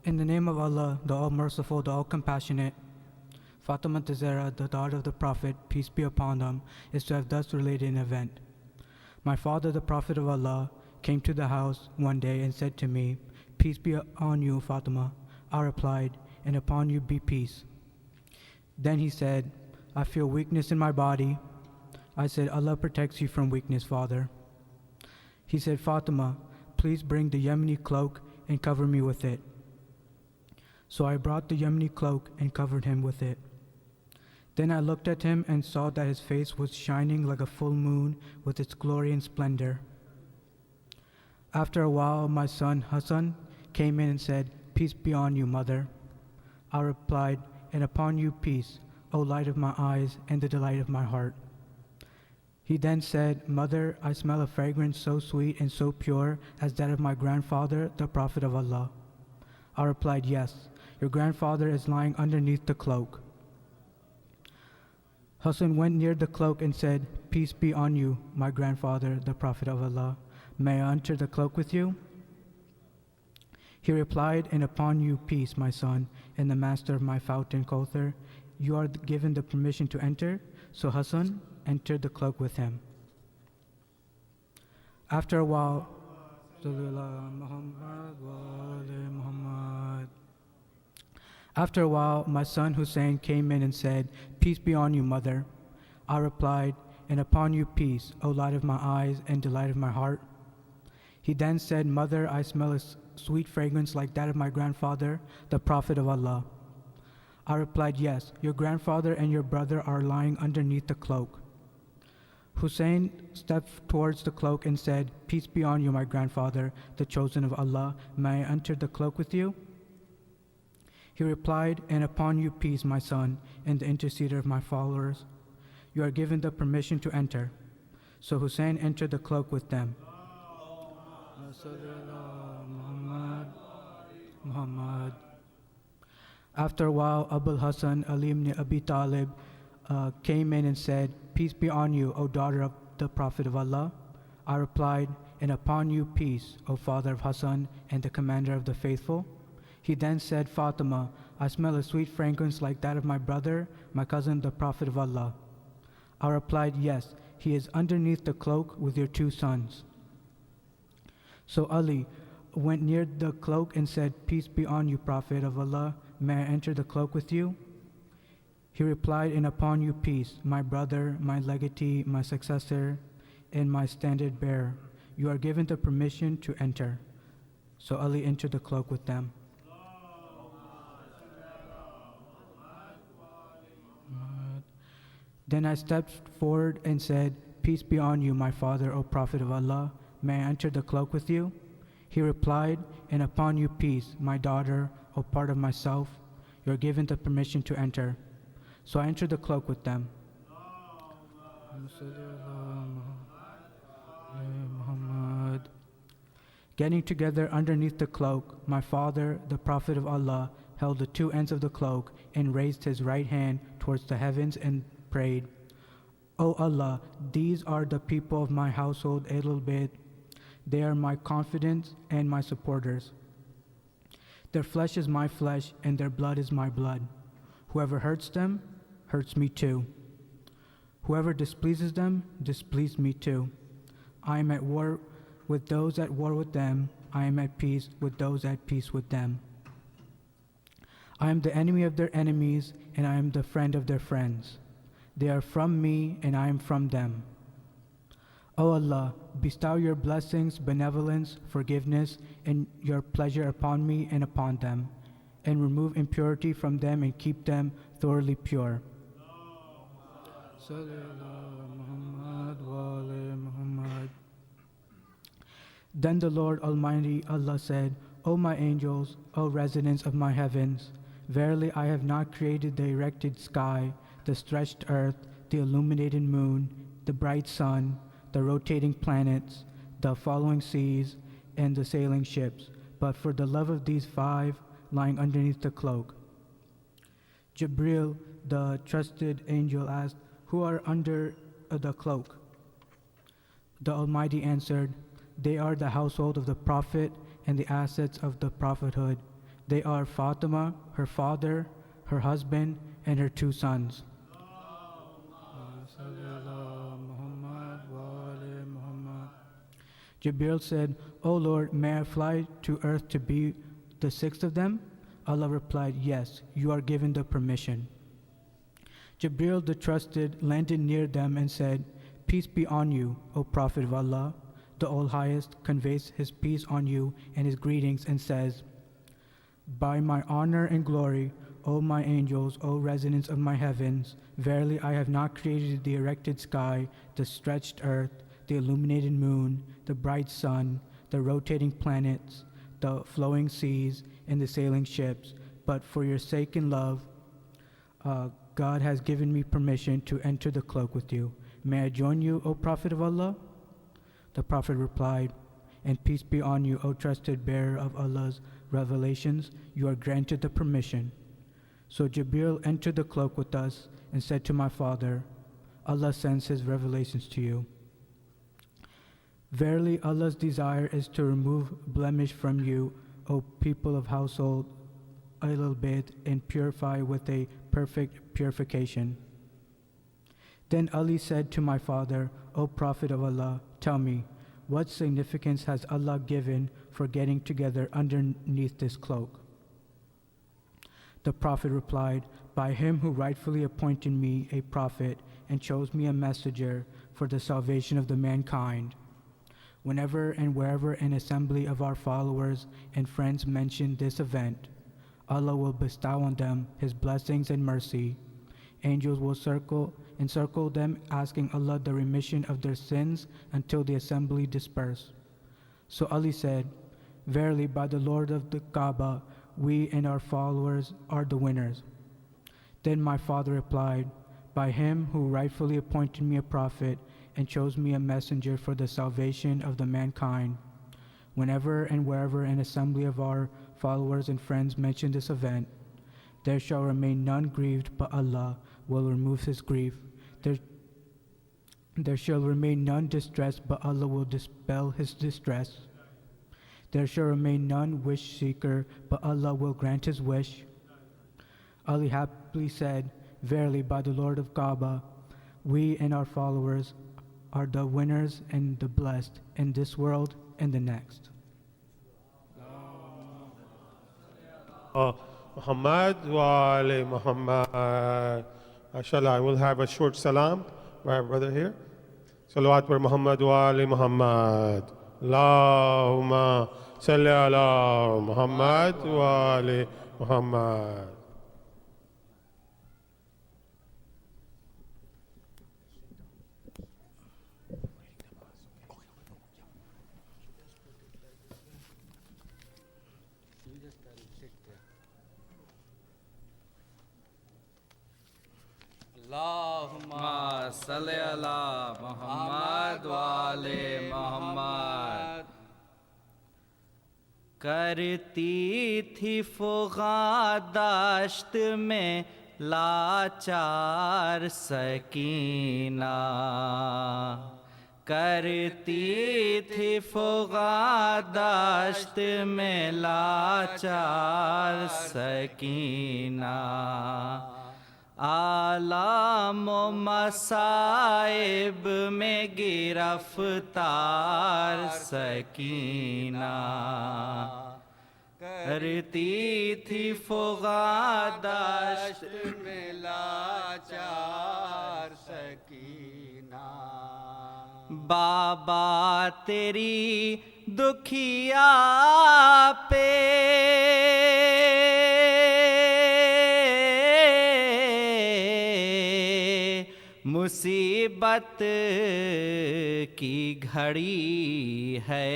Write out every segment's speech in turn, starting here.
In the name of Allah, the All-Merciful, the All-Compassionate, Fatima Zahra, the daughter of the Prophet, peace be upon them, is to have thus related an event. My father, the Prophet of Allah, came to the house one day and said to me, "Peace be on you, Fatima." I replied, "And upon you be peace." Then he said, "I feel weakness in my body." I said, "Allah protects you from weakness, father." He said, "Fatima, please bring the Yemeni cloak and cover me with it." So I brought the Yemeni cloak and covered him with it. Then I looked at him and saw that his face was shining like a full moon with its glory and splendor. After a while, my son Hassan came in and said, "Peace be on you, mother." I replied, "And upon you peace, O light of my eyes and the delight of my heart." He then said, "Mother, I smell a fragrance so sweet and so pure as that of my grandfather, the Prophet of Allah." I replied, "Yes, your grandfather is lying underneath the cloak." Hassan went near the cloak and said, "Peace be on you, my grandfather, the Prophet of Allah. May I enter the cloak with you?" He replied, "And upon you peace, my son, and the master of my fountain, Kauthar. You are given the permission to enter." So Hassan entered the cloak with him. After a while, my son Hussein came in and said, "Peace be on you, mother." I replied, "And upon you peace, O light of my eyes and delight of my heart." He then said, "Mother, I smell a sweet fragrance like that of my grandfather, the Prophet of Allah." I replied, "Yes, your grandfather and your brother are lying underneath the cloak." Hussein stepped towards the cloak and said, "Peace be on you, my grandfather, the chosen of Allah. May I enter the cloak with you?" He replied, "And upon you peace, my son, and the interceder of my followers. You are given the permission to enter." So Hussein entered the cloak with them. Muhammad. After a while, Abul Hassan Ali ibn Abi Talib came in and said, "Peace be on you, O daughter of the Prophet of Allah." I replied, "And upon you peace, O father of Hassan and the commander of the faithful." He then said, "Fatima, I smell a sweet fragrance like that of my brother, my cousin, the Prophet of Allah." I replied, "Yes, he is underneath the cloak with your two sons." So Ali went near the cloak and said, "Peace be on you, Prophet of Allah. May I enter the cloak with you?" He replied, "And upon you peace, my brother, my legatee, my successor, and my standard bearer. You are given the permission to enter." So Ali entered the cloak with them. Then I stepped forward and said, "Peace be on you, my father, O Prophet of Allah. May I enter the cloak with you?" He replied, "And upon you peace, my daughter, O part of myself. You are given the permission to enter." So I entered the cloak with them. Getting together underneath the cloak, my father, the Prophet of Allah, held the two ends of the cloak and raised his right hand towards the heavens and prayed, "O Allah, these are the people of my household, Ahlul Bayt. They are my confidants and my supporters. Their flesh is my flesh and their blood is my blood. Whoever hurts them, hurts me too. Whoever displeases them, displeased me too. I am at war with those at war with them. I am at peace with those at peace with them. I am the enemy of their enemies, and I am the friend of their friends. They are from me, and I am from them. O Allah, bestow your blessings, benevolence, forgiveness, and your pleasure upon me and upon them, and remove impurity from them and keep them thoroughly pure." Then the Lord Almighty Allah said, "O my angels, O residents of my heavens, verily I have not created the erected sky, the stretched earth, the illuminated moon, the bright sun, the rotating planets, the following seas, and the sailing ships, but for the love of these five lying underneath the cloak." Jibril, the trusted angel, asked, "Who are under the cloak?" The Almighty answered, They are the household of the Prophet and the assets of the prophethood. They are Fatima, her father, her husband, and her 2 sons. Jibril said, O Lord, may I fly to earth to be the 6th of them? Allah replied, yes, you are given the permission. Jibril the trusted landed near them and said, peace be on you, O Prophet of Allah. The All-Highest conveys his peace on you and his greetings and says, by my honor and glory, O my angels, O residents of my heavens, verily I have not created the erected sky, the stretched earth, the illuminated moon, the bright sun, the rotating planets, the flowing seas, and the sailing ships, but for your sake and love, God has given me permission to enter the cloak with you. May I join you, O Prophet of Allah? The Prophet replied, and peace be on you, O trusted bearer of Allah's revelations, you are granted the permission. So Jibril entered the cloak with us and said to my father, Allah sends his revelations to you. Verily Allah's desire is to remove blemish from you, O people of household Ahlul Bayt, and purify with a perfect purification. Then Ali said to my father, O Prophet of Allah, tell me, what significance has Allah given for getting together underneath this cloak? The Prophet replied, by him who rightfully appointed me a prophet and chose me a messenger for the salvation of the mankind. Whenever and wherever an assembly of our followers and friends mention this event, Allah will bestow on them his blessings and mercy. Angels will encircle them, asking Allah the remission of their sins until the assembly disperse. So Ali said, verily by the Lord of the Kaaba, we and our followers are the winners. Then my father replied, by him who rightfully appointed me a prophet and chose me a messenger for the salvation of the mankind. Whenever and wherever an assembly of our followers and friends mention this event, there shall remain none grieved, but Allah will remove his grief. There shall remain none distressed, but Allah will dispel his distress. There shall remain none wish seeker, but Allah will grant his wish. Ali happily said, verily by the Lord of Kaaba, we and our followers are the winners and the blessed in this world and the next. Muhammad wa ali Muhammad. Inshallah, I will have a short salam by our brother here. Salawat for Muhammad wa ali Muhammad. Allahumma salli ala Muhammad wa ali Muhammad. Allahumma salli ala Muhammad wa ali Muhammad. करती थी फुगा दाश्त में लाचार सकीना, करती थी फुगा दाश्त में लाचार सकीना, आलाम मसाइब में गिरफ्तार सकीना, करती थी फुगादाश्त में लाचार सकीना। बाबा तेरी दुखिया पे मुसीबत की घड़ी है,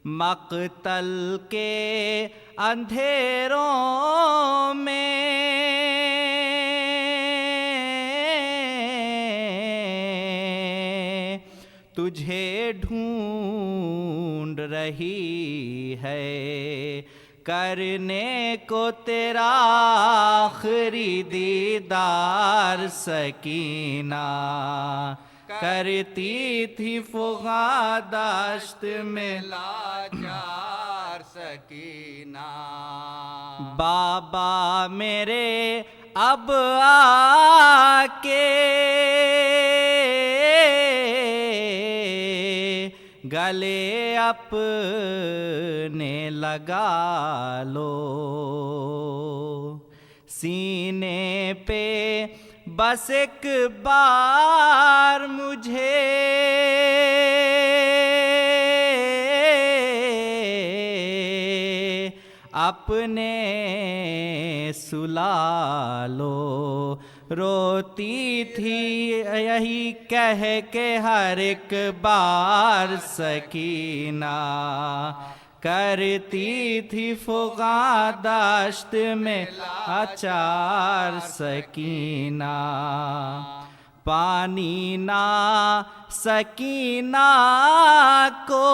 मक़तल के अंधेरों में तुझे ढूंढ रही है, करने को तेरा आखिरी दीदार सकीना, کرتی تھی فغاں داشت میں لاچار سکینہ بابا میرے اب آ کے گلے اپنے لگا لو سینے پہ بس ایک بار مجھے اپنے سلا لو روتی تھی یہی کہہ کے ہر ایک بار سکینہ کرتی تھی فغاں داشت میں لاچار سکینہ پانی نہ سکینہ کو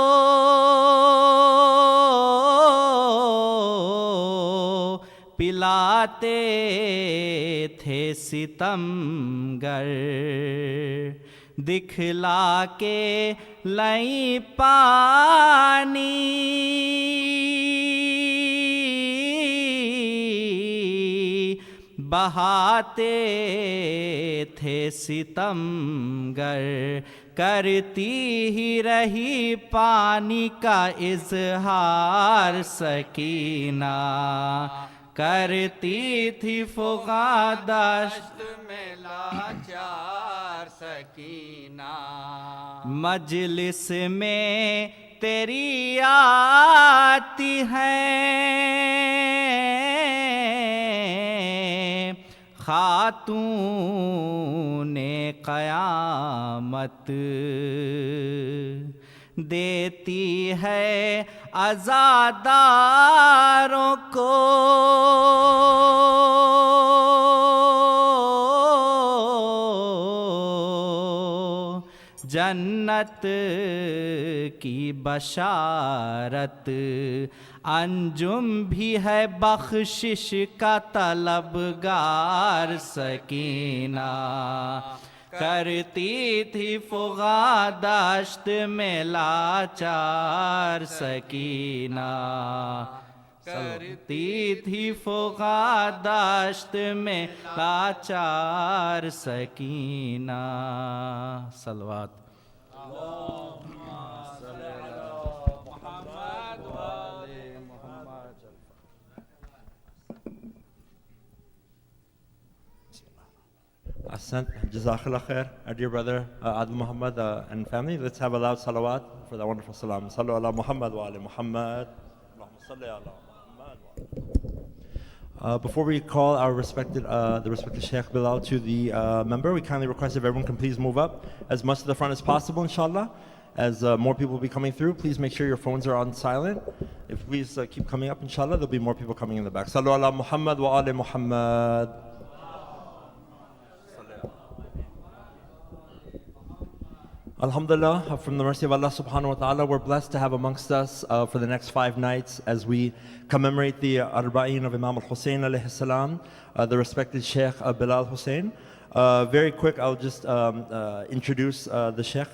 پلاتے تھے ستمگر دکھلا کے لئی پانی بہاتے تھے ستمگر کرتی ہی رہی پانی کا اظہار سکینہ کرتی تھی فغاں داشت میں لاچار سکینہ مجلس میں تیری آتی ہیں خاتون قیامت دیتی ہے عزاداروں کو جنت کی بشارت انجم بھی ہے بخشش کا طلبگار سکینہ کرتی تھی فغاں داشت میں لاچار سکینہ کرتی تھی فغاں داشت میں لاچار سکینہ صلوات Ahsan, Jazakallah khair, our dear brother Adil Muhammad and family. Let's have a loud salawat for that wonderful salam. Sallu ala Muhammad wa ali Muhammad. Allahumma salli ala Muhammad wa ali. Before we call our the respected Sheikh Bilal to the member, we kindly request if everyone can please move up as much to the front as possible, inshallah. As more people will be coming through, please make sure your phones are on silent. If please keep coming up, inshallah, there'll be more people coming in the back. Sallu ala Muhammad wa ali Muhammad. Alhamdulillah, from the mercy of Allah subhanahu wa ta'ala, we're blessed to have amongst us for the next 5 nights as we commemorate the Arbaeen of Imam Hussain alayhi salam, the respected Sheikh Bilal Hussain. Very quick, I'll just introduce the Sheikh.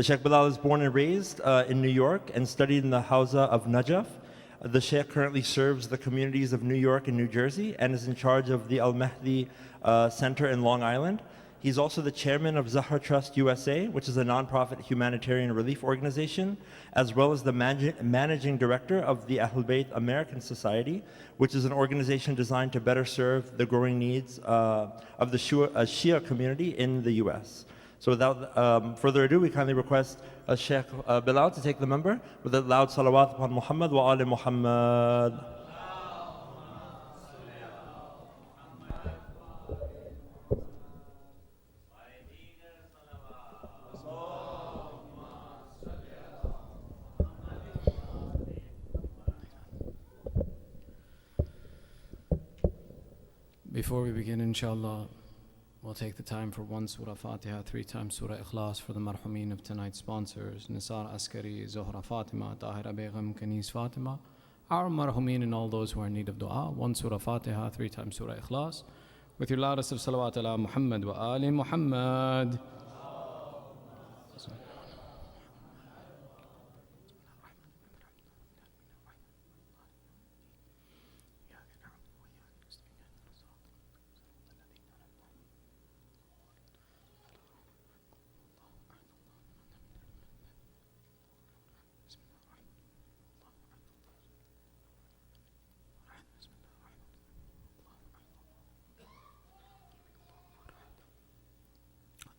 Sheikh Bilal is born and raised in New York and studied in the Hawza of Najaf. The Sheikh currently serves the communities of New York and New Jersey and is in charge of the Al-Mahdi Center in Long Island. He's also the chairman of Zahra Trust USA, which is a nonprofit humanitarian relief organization, as well as the managing director of the Ahl Bayt American Society, which is an organization designed to better serve the growing needs of the Shia community in the US. So without further ado, we kindly request Sheikh Bilal to take the member with a loud salawat upon Muhammad wa ali Muhammad. Before we begin, inshallah, we'll take the time for 1 Surah Fatiha, 3 times Surah Ikhlas for the marhumeen of tonight's sponsors, Nisar Askari, Zohra Fatima, Tahira Begum, Kanis Fatima, our marhumeen and all those who are in need of dua. 1 Surah Fatiha, 3 times Surah Ikhlas, with your loudest of salawat ala Muhammad wa ali Muhammad.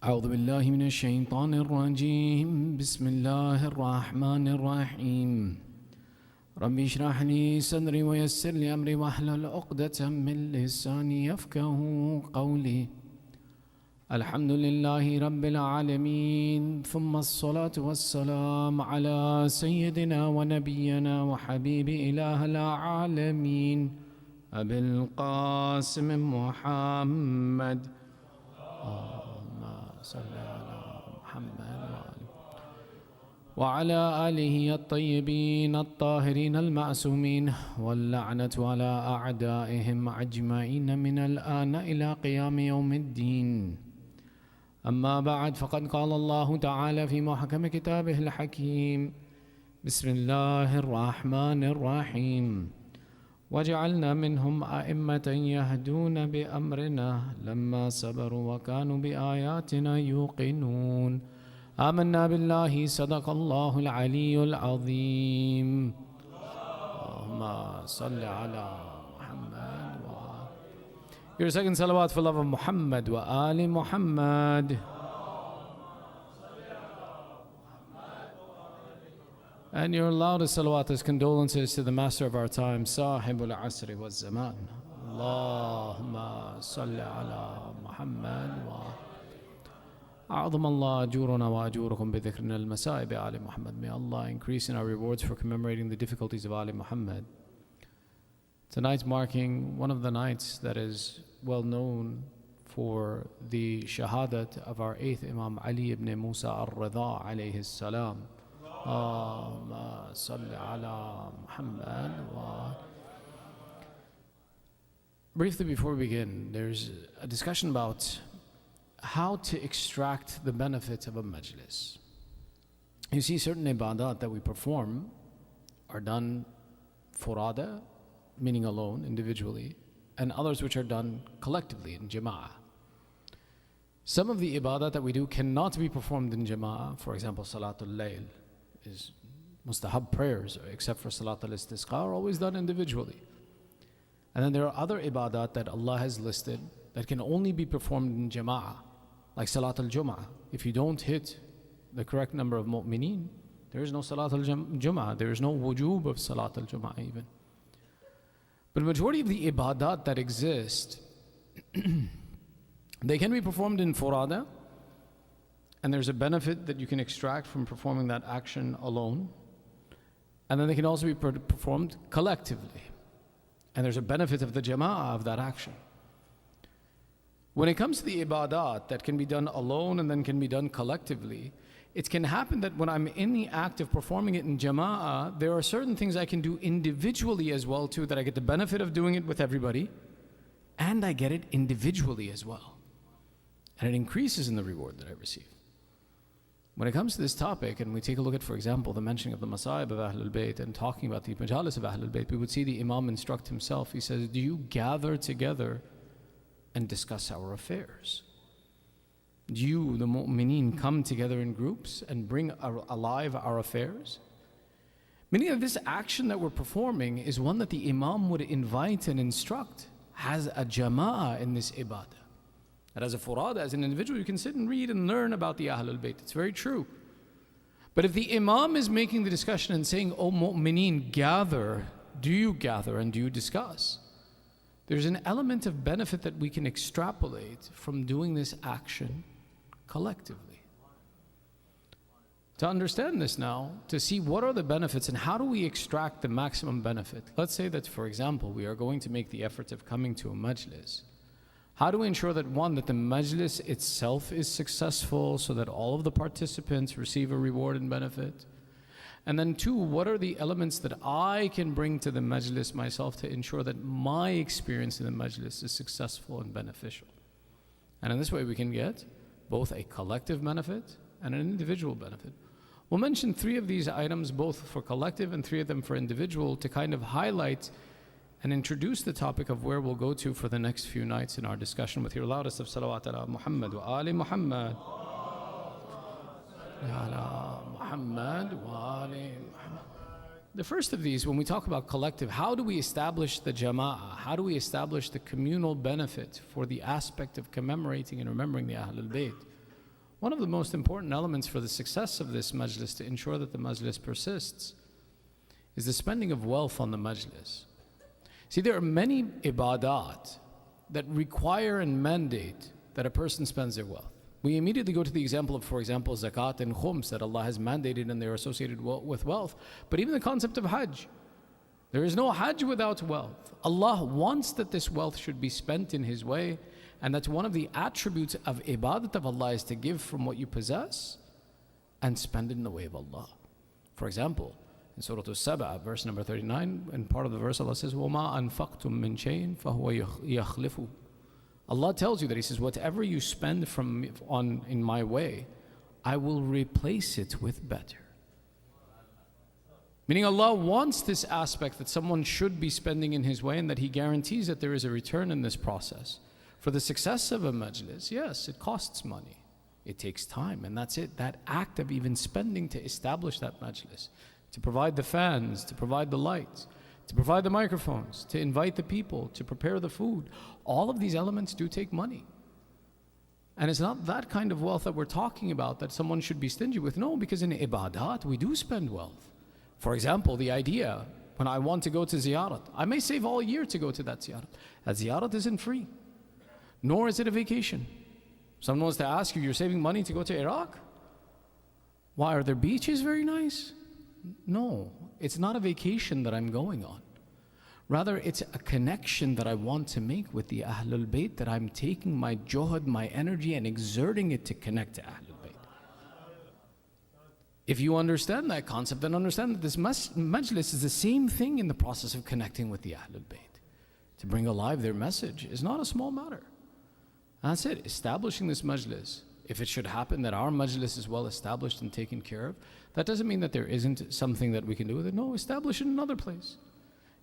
أعوذ بالله من الشيطان الرجيم بسم الله الرحمن الرحيم ربي اشرح لي صدري ويسر لي أمري واحلل عقدة من لساني يفقه قولي الحمد لله رب العالمين ثم الصلاة والسلام على سيدنا ونبينا وحبيب إله العالمين أبي القاسم محمد اللهم صل على محمد وعلى آله الطيبين الطاهرين المعصومين واللعنة على أعدائهم أجمعين من الآن إلى قيام يوم الدين أما بعد فقد قال الله تعالى في محكم كتابه الحكيم بسم الله الرحمن الرحيم وجعلنا منهم أئمة يهدون بأمرنا لما صبروا وكانوا بآياتنا يوقنون آمنا بالله صدق الله العلي العظيم اللهم صل على محمد Your second salawat for love of Muhammad wa Ali Muhammad. And your loudest salawat is condolences to the master of our time, Sahibul Asri wa Zaman. Allahumma salli ala Muhammad wa أعظم الله أجورنا وأجوركم بذكرنا المسائب آل Muhammad. May Allah increase in our rewards for commemorating the difficulties of Ali Muhammad. Tonight's marking one of the nights that is well known for the shahadat of our 8th Imam Ali ibn Musa al-Rida alayhi salam. Allahumma salli ala Muhammad wa. Briefly before we begin, there's a discussion about how to extract the benefit of a majlis. You see, certain ibadat that we perform are done furada, meaning alone, individually, and others which are done collectively in jama'ah. Some of the ibadat that we do cannot be performed in jama'ah. For example, Salatul Lail is mustahab prayers, except for Salatul Istisqa, are always done individually. And then there are other ibadat that Allah has listed that can only be performed in jama'ah, like Salatul Juma'a. If you don't hit the correct number of mu'mineen, there is no Salatul Juma'a, there is no wujub of Salatul Juma'a even. But the majority of the ibadat that exist, they can be performed in furada, and there's a benefit that you can extract from performing that action alone. And then they can also be performed collectively, and there's a benefit of the jama'ah of that action. When it comes to the ibadat that can be done alone and then can be done collectively, it can happen that when I'm in the act of performing it in jama'ah, there are certain things I can do individually as well too, that I get the benefit of doing it with everybody, and I get it individually as well. And it increases in the reward that I receive. When it comes to this topic, and we take a look at, for example, the mentioning of the Masa'ib of Ahlul Bayt and talking about the Majalis of Ahlul Bayt, we would see the Imam instruct himself. He says, do you gather together and discuss our affairs? Do you, the mu'mineen, come together in groups and bring alive our affairs? Meaning that this action that we're performing is one that the Imam would invite and instruct, has a jama'ah in this ibadah. And as a furada, as an individual, you can sit and read and learn about the Ahlul Bayt. It's very true. But if the Imam is making the discussion and saying, oh mu'mineen, gather, do you gather and do you discuss? There's an element of benefit that we can extrapolate from doing this action collectively. To understand this now, to see what are the benefits and how do we extract the maximum benefit. Let's say that, for example, we are going to make the effort of coming to a majlis. How do we ensure that, one, that the majlis itself is successful so that all of the participants receive a reward and benefit? And then two, what are the elements that I can bring to the majlis myself to ensure that my experience in the majlis is successful and beneficial? And in this way we can get both a collective benefit and an individual benefit. We'll mention 3 of these items, both for collective and 3 of them for individual, to kind of highlight and introduce the topic of where we'll go to for the next few nights in our discussion with your loudest of salawat ala Muhammad wa Ali Muhammad. The first of these, when we talk about collective, how do we establish the jama'ah? How do we establish the communal benefit for the aspect of commemorating and remembering the Ahlul Bayt? One of the most important elements for the success of this majlis, to ensure that the majlis persists, is the spending of wealth on the majlis. See, there are many ibadat that require and mandate that a person spends their wealth. We immediately go to the example of, for example, zakat and khums that Allah has mandated and they're associated with wealth. But even the concept of hajj, there is no hajj without wealth. Allah wants that this wealth should be spent in His way, and that's one of the attributes of ibadat of Allah, is to give from what you possess and spend it in the way of Allah. For example, in Surah Al-Sab'a, verse number 39, and part of the verse Allah says, وَمَا أَنفَقْتُم مِّن شَيْءٍ فَهُوَ يَخْلِفُ. Allah tells you that He says, whatever you spend in my way, I will replace it with better. Meaning Allah wants this aspect that someone should be spending in His way, and that He guarantees that there is a return in this process. For the success of a majlis, yes, it costs money. It takes time, and that's it. That act of even spending to establish that majlis, to provide the fans, to provide the lights, to provide the microphones, to invite the people, to prepare the food, all of these elements do take money. And it's not that kind of wealth that we're talking about that someone should be stingy with. No, because in ibadat, we do spend wealth. For example, the idea, when I want to go to Ziyarat, I may save all year to go to that Ziyarat. That Ziyarat isn't free, nor is it a vacation. Someone wants to ask you, you're saving money to go to Iraq? Why, are their beaches very nice? No, it's not a vacation that I'm going on. Rather, it's a connection that I want to make with the Ahlul Bayt, that I'm taking my juhud, my energy, and exerting it to connect to Ahlul Bayt. If you understand that concept, then understand that this majlis is the same thing in the process of connecting with the Ahlul Bayt. To bring alive their message is not a small matter. That's it, establishing this majlis. If it should happen that our majlis is well established and taken care of, that doesn't mean that there isn't something that we can do with it. No, establish it in another place.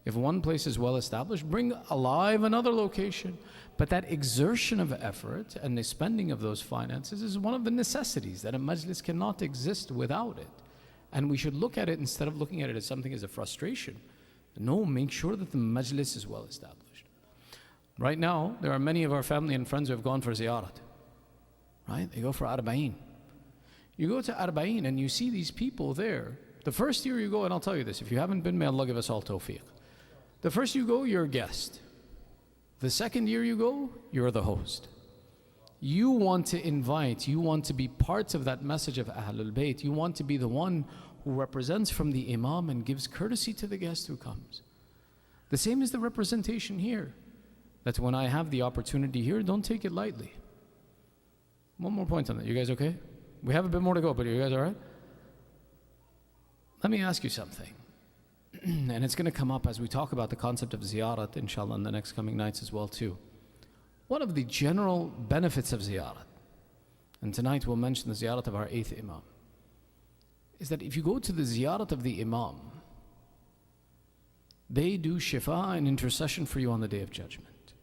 If one place is well established, bring alive another location. But that exertion of effort and the spending of those finances is one of the necessities that a majlis cannot exist without it. And we should look at it, instead of looking at it as something as a frustration. No, make sure that the majlis is well established. Right now, there are many of our family and friends who have gone for ziyarat. Right? They go for Arbaeen. You go to Arbaeen and you see these people there. The first year you go, and I'll tell you this, if you haven't been, may Allah give us all tawfiq. The first you go, you're a guest. The second year you go, you're the host. You want to invite, you want to be part of that message of Ahlul Bayt. You want to be the one who represents from the Imam and gives courtesy to the guest who comes. The same is the representation here. That when I have the opportunity here, don't take it lightly. One more point on that. You guys okay? We have a bit more to go, but are you guys all right? Let me ask you something. And it's going to come up as we talk about the concept of ziyarat, inshallah, in the next coming nights as well too. One of the general benefits of ziyarat, and tonight we'll mention the ziyarat of our 8th Imam, is that if you go to the ziyarat of the Imam, they do shifa and intercession for you on the Day of Judgment.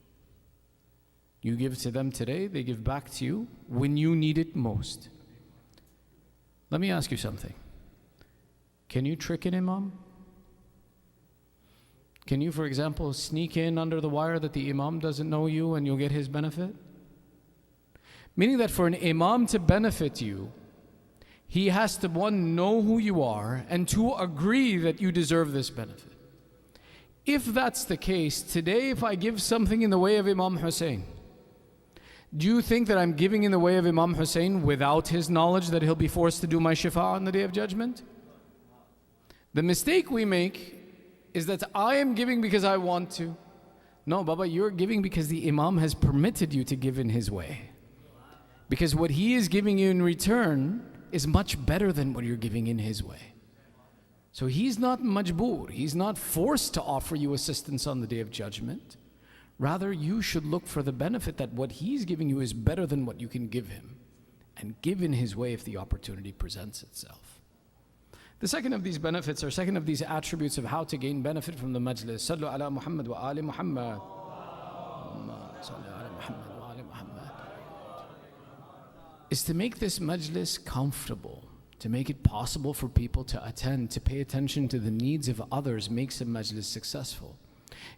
You give to them today, they give back to you when you need it most. Let me ask you something. Can you trick an Imam? Can you, for example, sneak in under the wire that the Imam doesn't know you and you'll get his benefit? Meaning that for an Imam to benefit you, he has to, one, know who you are, and two, agree that you deserve this benefit. If that's the case, today if I give something in the way of Imam Hussain, do you think that I'm giving in the way of Imam Hussain without his knowledge that he'll be forced to do my shifa on the Day of Judgment? The mistake we make is that I am giving because I want to. No, Baba, you're giving because the Imam has permitted you to give in his way. Because what he is giving you in return is much better than what you're giving in his way. So he's not majboor, he's not forced to offer you assistance on the Day of Judgment. Rather, you should look for the benefit that what he's giving you is better than what you can give him, and give in his way if the opportunity presents itself. The second of these benefits, or second of these attributes of how to gain benefit from the majlis, Sallu ala Muhammad wa ali Muhammad. Sallu ala Muhammad wa ali Muhammad. Is to make this majlis comfortable, to make it possible for people to attend, to pay attention to the needs of others, makes a majlis successful.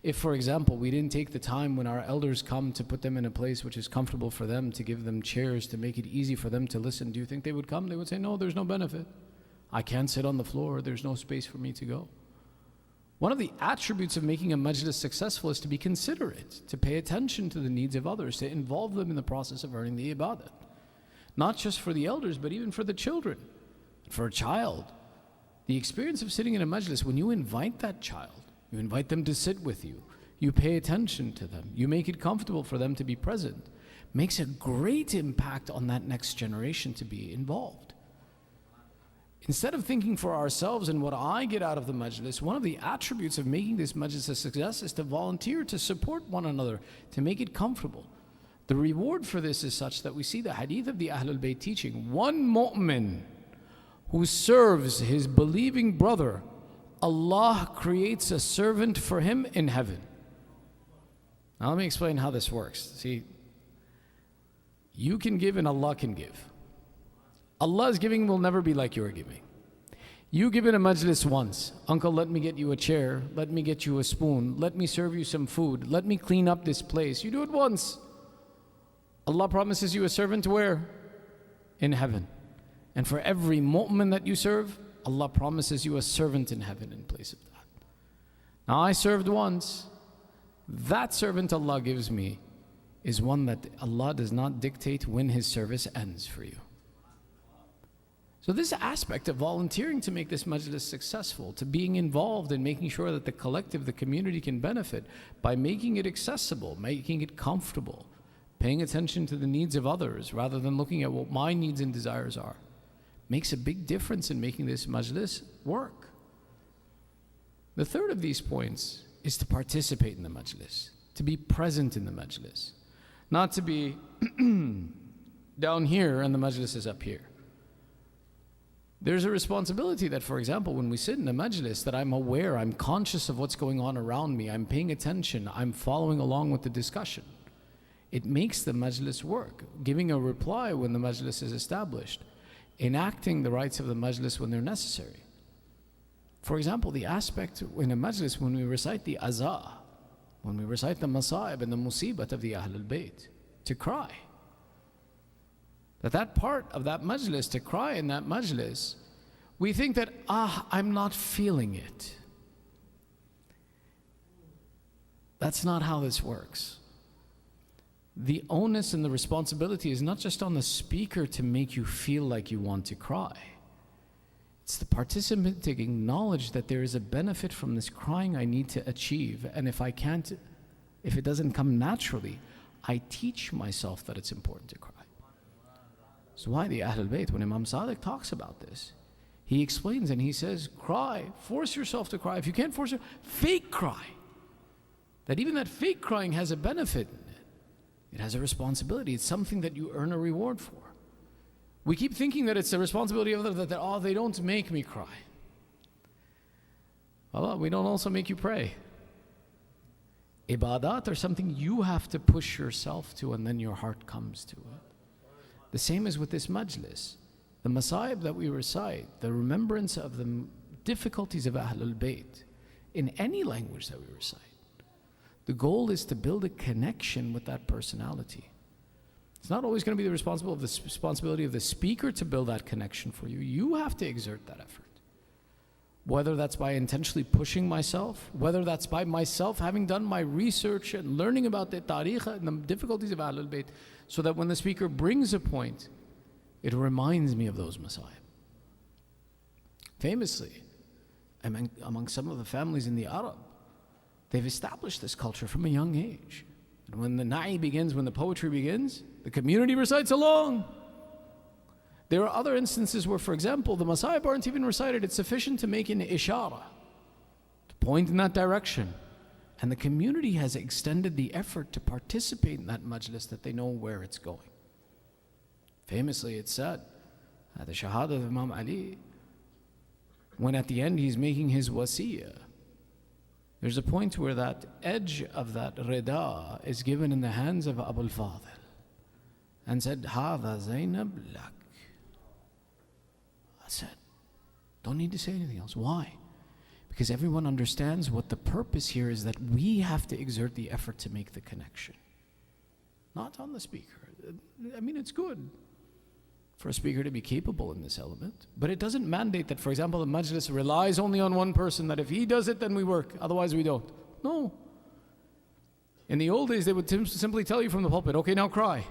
If, for example, we didn't take the time when our elders come to put them in a place which is comfortable for them, to give them chairs, to make it easy for them to listen, do you think they would come? They would say, no, there's no benefit. I can't sit on the floor. There's no space for me to go. One of the attributes of making a majlis successful is to be considerate, to pay attention to the needs of others, to involve them in the process of earning the ibadah. Not just for the elders, but even for the children. For a child, the experience of sitting in a majlis, when you invite that child, you invite them to sit with you, you pay attention to them, you make it comfortable for them to be present, makes a great impact on that next generation to be involved. Instead of thinking for ourselves and what I get out of the majlis, one of the attributes of making this majlis a success is to volunteer, to support one another, to make it comfortable. The reward for this is such that we see the hadith of the Ahlul Bayt teaching, one mu'min who serves his believing brother, Allah creates a servant for him in heaven. Now let me explain how this works. See, you can give and Allah can give. Allah's giving will never be like your giving. You give in a majlis once. Uncle, let me get you a chair. Let me get you a spoon. Let me serve you some food. Let me clean up this place. You do it once. Allah promises you a servant where? In heaven. And for every mu'min that you serve, Allah promises you a servant in heaven in place of that. Now I served once. That servant Allah gives me is one that Allah does not dictate when his service ends for you. So this aspect of volunteering to make this majlis successful, to being involved in making sure that the collective, the community can benefit by making it accessible, making it comfortable, paying attention to the needs of others rather than looking at what my needs and desires are, makes a big difference in making this majlis work. The third of these points is to participate in the majlis, to be present in the majlis, not to be down here and the majlis is up here. There's a responsibility that, for example, when we sit in a majlis, that I'm aware, I'm conscious of what's going on around me, I'm paying attention, I'm following along with the discussion. It makes the majlis work, giving a reply when the majlis is established, enacting the rights of the majlis when they're necessary. For example, the aspect in a majlis when we recite the azah, when we recite the masa'ib and the musibat of the Ahlul Bayt, to cry. That part of that majlis, to cry in that majlis, we think that, I'm not feeling it. That's not how this works. The onus and the responsibility is not just on the speaker to make you feel like you want to cry. It's the participant to acknowledge that there is a benefit from this crying I need to achieve, and if it doesn't come naturally, I teach myself that it's important to cry. So why the Ahlul Bayt, when Imam Sadiq talks about this, he explains and he says, cry, force yourself to cry. If you can't force yourself, fake cry. That even that fake crying has a benefit in it. It has a responsibility. It's something that you earn a reward for. We keep thinking that it's a responsibility of others, that they don't make me cry. Allah, we don't also make you pray. Ibadat are something you have to push yourself to, and then your heart comes to it. The same as with this majlis. The masa'ib that we recite, the remembrance of the difficulties of Ahlul Bayt, in any language that we recite, the goal is to build a connection with that personality. It's not always going to be the responsibility of the speaker to build that connection for you. You have to exert that effort. Whether that's by intentionally pushing myself, whether that's by myself having done my research and learning about the tariq and the difficulties of Ahlul Bayt, so that when the speaker brings a point, it reminds me of those masa'ib. Famously, among some of the families in the Arab, they've established this culture from a young age. And when the na'i begins, when the poetry begins, the community recites along. There are other instances where, for example, the masa'ib aren't even recited. It's sufficient to make an ishara, to point in that direction. And the community has extended the effort to participate in that majlis, that they know where it's going. Famously, it's said at the Shahada of Imam Ali, when at the end he's making his wasiyah, there's a point where that edge of that rida is given in the hands of Abu al-Fadil and said, Hada Zainab lak. I said, don't need to say anything else. Why? Because everyone understands what the purpose here is, that we have to exert the effort to make the connection. Not on the speaker. I mean, it's good for a speaker to be capable in this element, but it doesn't mandate that, for example, the Majlis relies only on one person, that if he does it, then we work, otherwise we don't. No. In the old days, they would simply tell you from the pulpit, okay, now cry.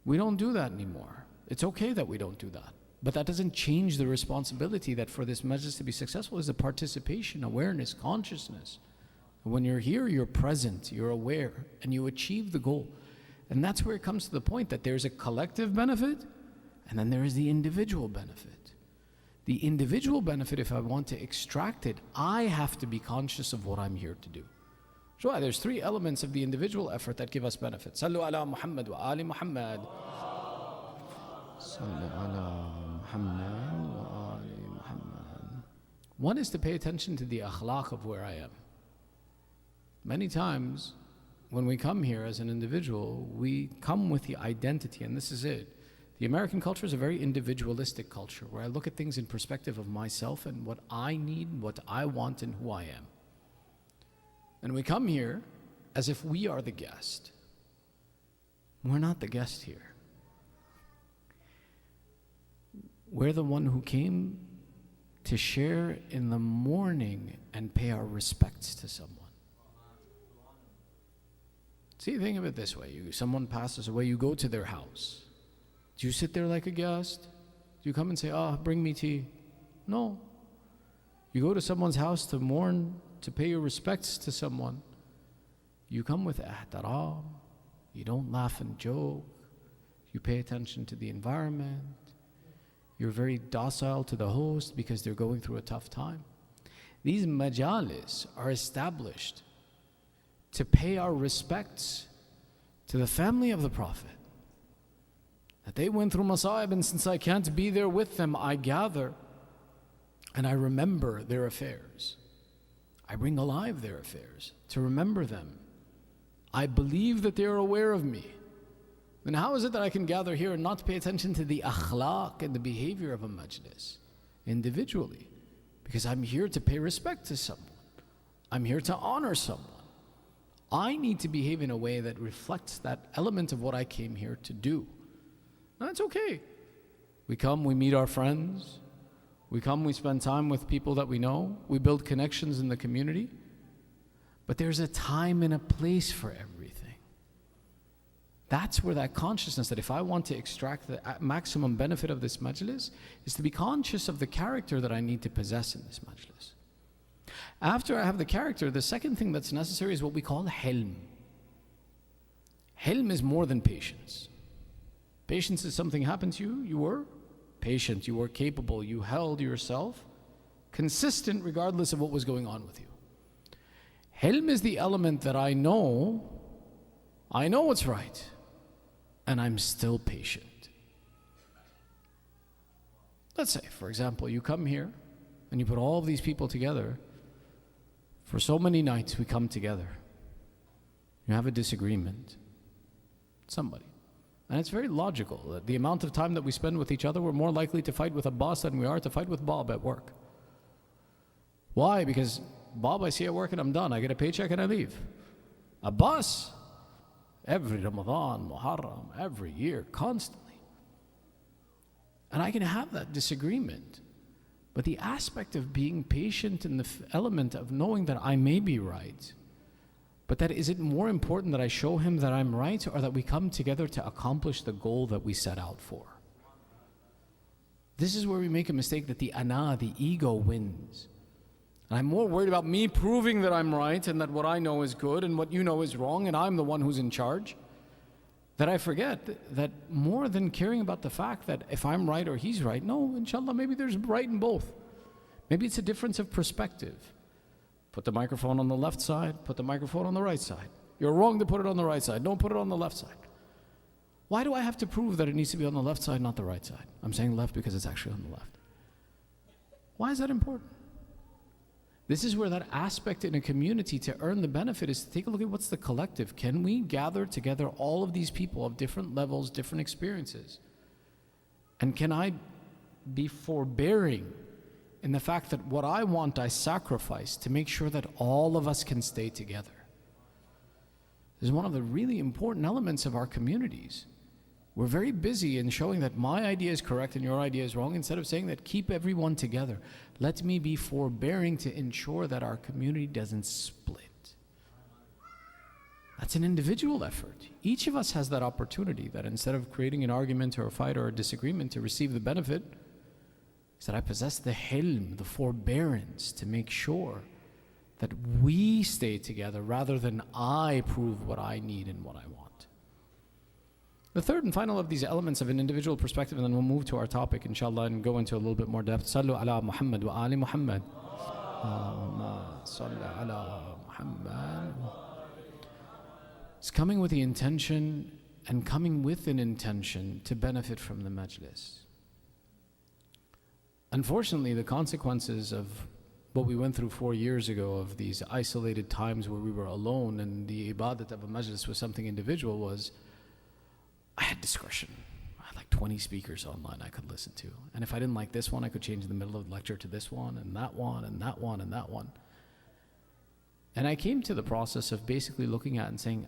We don't do that anymore. It's okay that we don't do that. But that doesn't change the responsibility that for this Majlis to be successful is the participation, awareness, consciousness. When you're here, you're present, you're aware, and you achieve the goal. And that's where it comes to the point that there's a collective benefit, and then there is the individual benefit. The individual benefit, if I want to extract it, I have to be conscious of what I'm here to do. So there's three elements of the individual effort that give us benefit. Sallu ala Muhammad wa ali Muhammad. Sallu ala Muhammad wa ali Muhammad. One is to pay attention to the akhlaq of where I am. Many times, when we come here as an individual, we come with the identity, and this is it. The American culture is a very individualistic culture, where I look at things in perspective of myself and what I need, what I want, and who I am. And we come here as if we are the guest. We're not the guest here. We're the one who came to share in the morning and pay our respects to someone. See, think of it this way. Someone passes away, you go to their house. Do you sit there like a guest? Do you come and say, bring me tea? No. You go to someone's house to mourn, to pay your respects to someone. You come with ihtaram. You don't laugh and joke. You pay attention to the environment. You're very docile to the host because they're going through a tough time. These majalis are established to pay our respects to the family of the Prophet. That they went through masa'ib, and since I can't be there with them, I gather and I remember their affairs. I bring alive their affairs to remember them. I believe that they are aware of me. Then how is it that I can gather here and not pay attention to the akhlaq and the behavior of a majlis individually? Because I'm here to pay respect to someone. I'm here to honor someone. I need to behave in a way that reflects that element of what I came here to do. That's okay. We come, we meet our friends. We come, we spend time with people that we know. We build connections in the community. But there's a time and a place for everything. That's where that consciousness, that if I want to extract the maximum benefit of this majlis, is to be conscious of the character that I need to possess in this majlis. After I have the character, the second thing that's necessary is what we call hilm. Hilm is more than patience. Patience is something happened to you, you were patient, you were capable, you held yourself consistent regardless of what was going on with you. Hilm is the element that I know what's right, and I'm still patient. Let's say, for example, you come here and you put all of these people together. For so many nights we come together. You have a disagreement. Somebody. And it's very logical that the amount of time that we spend with each other, we're more likely to fight with a boss than we are to fight with Bob at work. Why? Because Bob I see at work and I'm done. I get a paycheck and I leave. A boss, every Ramadan, Muharram, every year, constantly. And I can have that disagreement. But the aspect of being patient and the element of knowing that I may be right, but that is it more important that I show him that I'm right, or that we come together to accomplish the goal that we set out for? This is where we make a mistake, that the ana, the ego, wins. And I'm more worried about me proving that I'm right and that what I know is good and what you know is wrong and I'm the one who's in charge, that I forget that more than caring about the fact that if I'm right or he's right, no, inshallah, maybe there's right in both. Maybe it's a difference of perspective. Put the microphone on the left side, put the microphone on the right side. You're wrong to put it on the right side. Don't put it on the left side. Why do I have to prove that it needs to be on the left side, not the right side? I'm saying left because it's actually on the left. Why is that important? This is where that aspect in a community to earn the benefit is to take a look at what's the collective. Can we gather together all of these people of different levels, different experiences? And can I be forbearing in the fact that what I want, I sacrifice to make sure that all of us can stay together. This is one of the really important elements of our communities. We're very busy in showing that my idea is correct and your idea is wrong, instead of saying that keep everyone together. Let me be forbearing to ensure that our community doesn't split. That's an individual effort. Each of us has that opportunity, that instead of creating an argument or a fight or a disagreement to receive the benefit, is that I possess the hilm, the forbearance to make sure that we stay together rather than I prove what I need and what I want. The third and final of these elements of an individual perspective, and then we'll move to our topic inshallah and go into a little bit more depth. Sallu ala Muhammad wa ali Muhammad. Allahumma salli ala Muhammad. It's coming with the intention and coming with an intention to benefit from the majlis. Unfortunately, the consequences of what we went through 4 years ago, of these isolated times where we were alone and the ibadat of a majlis was something individual, was I had discretion. I had like 20 speakers online I could listen to. And if I didn't like this one, I could change in the middle of the lecture to this one and that one and that one and that one. And I came to the process of basically looking at and saying,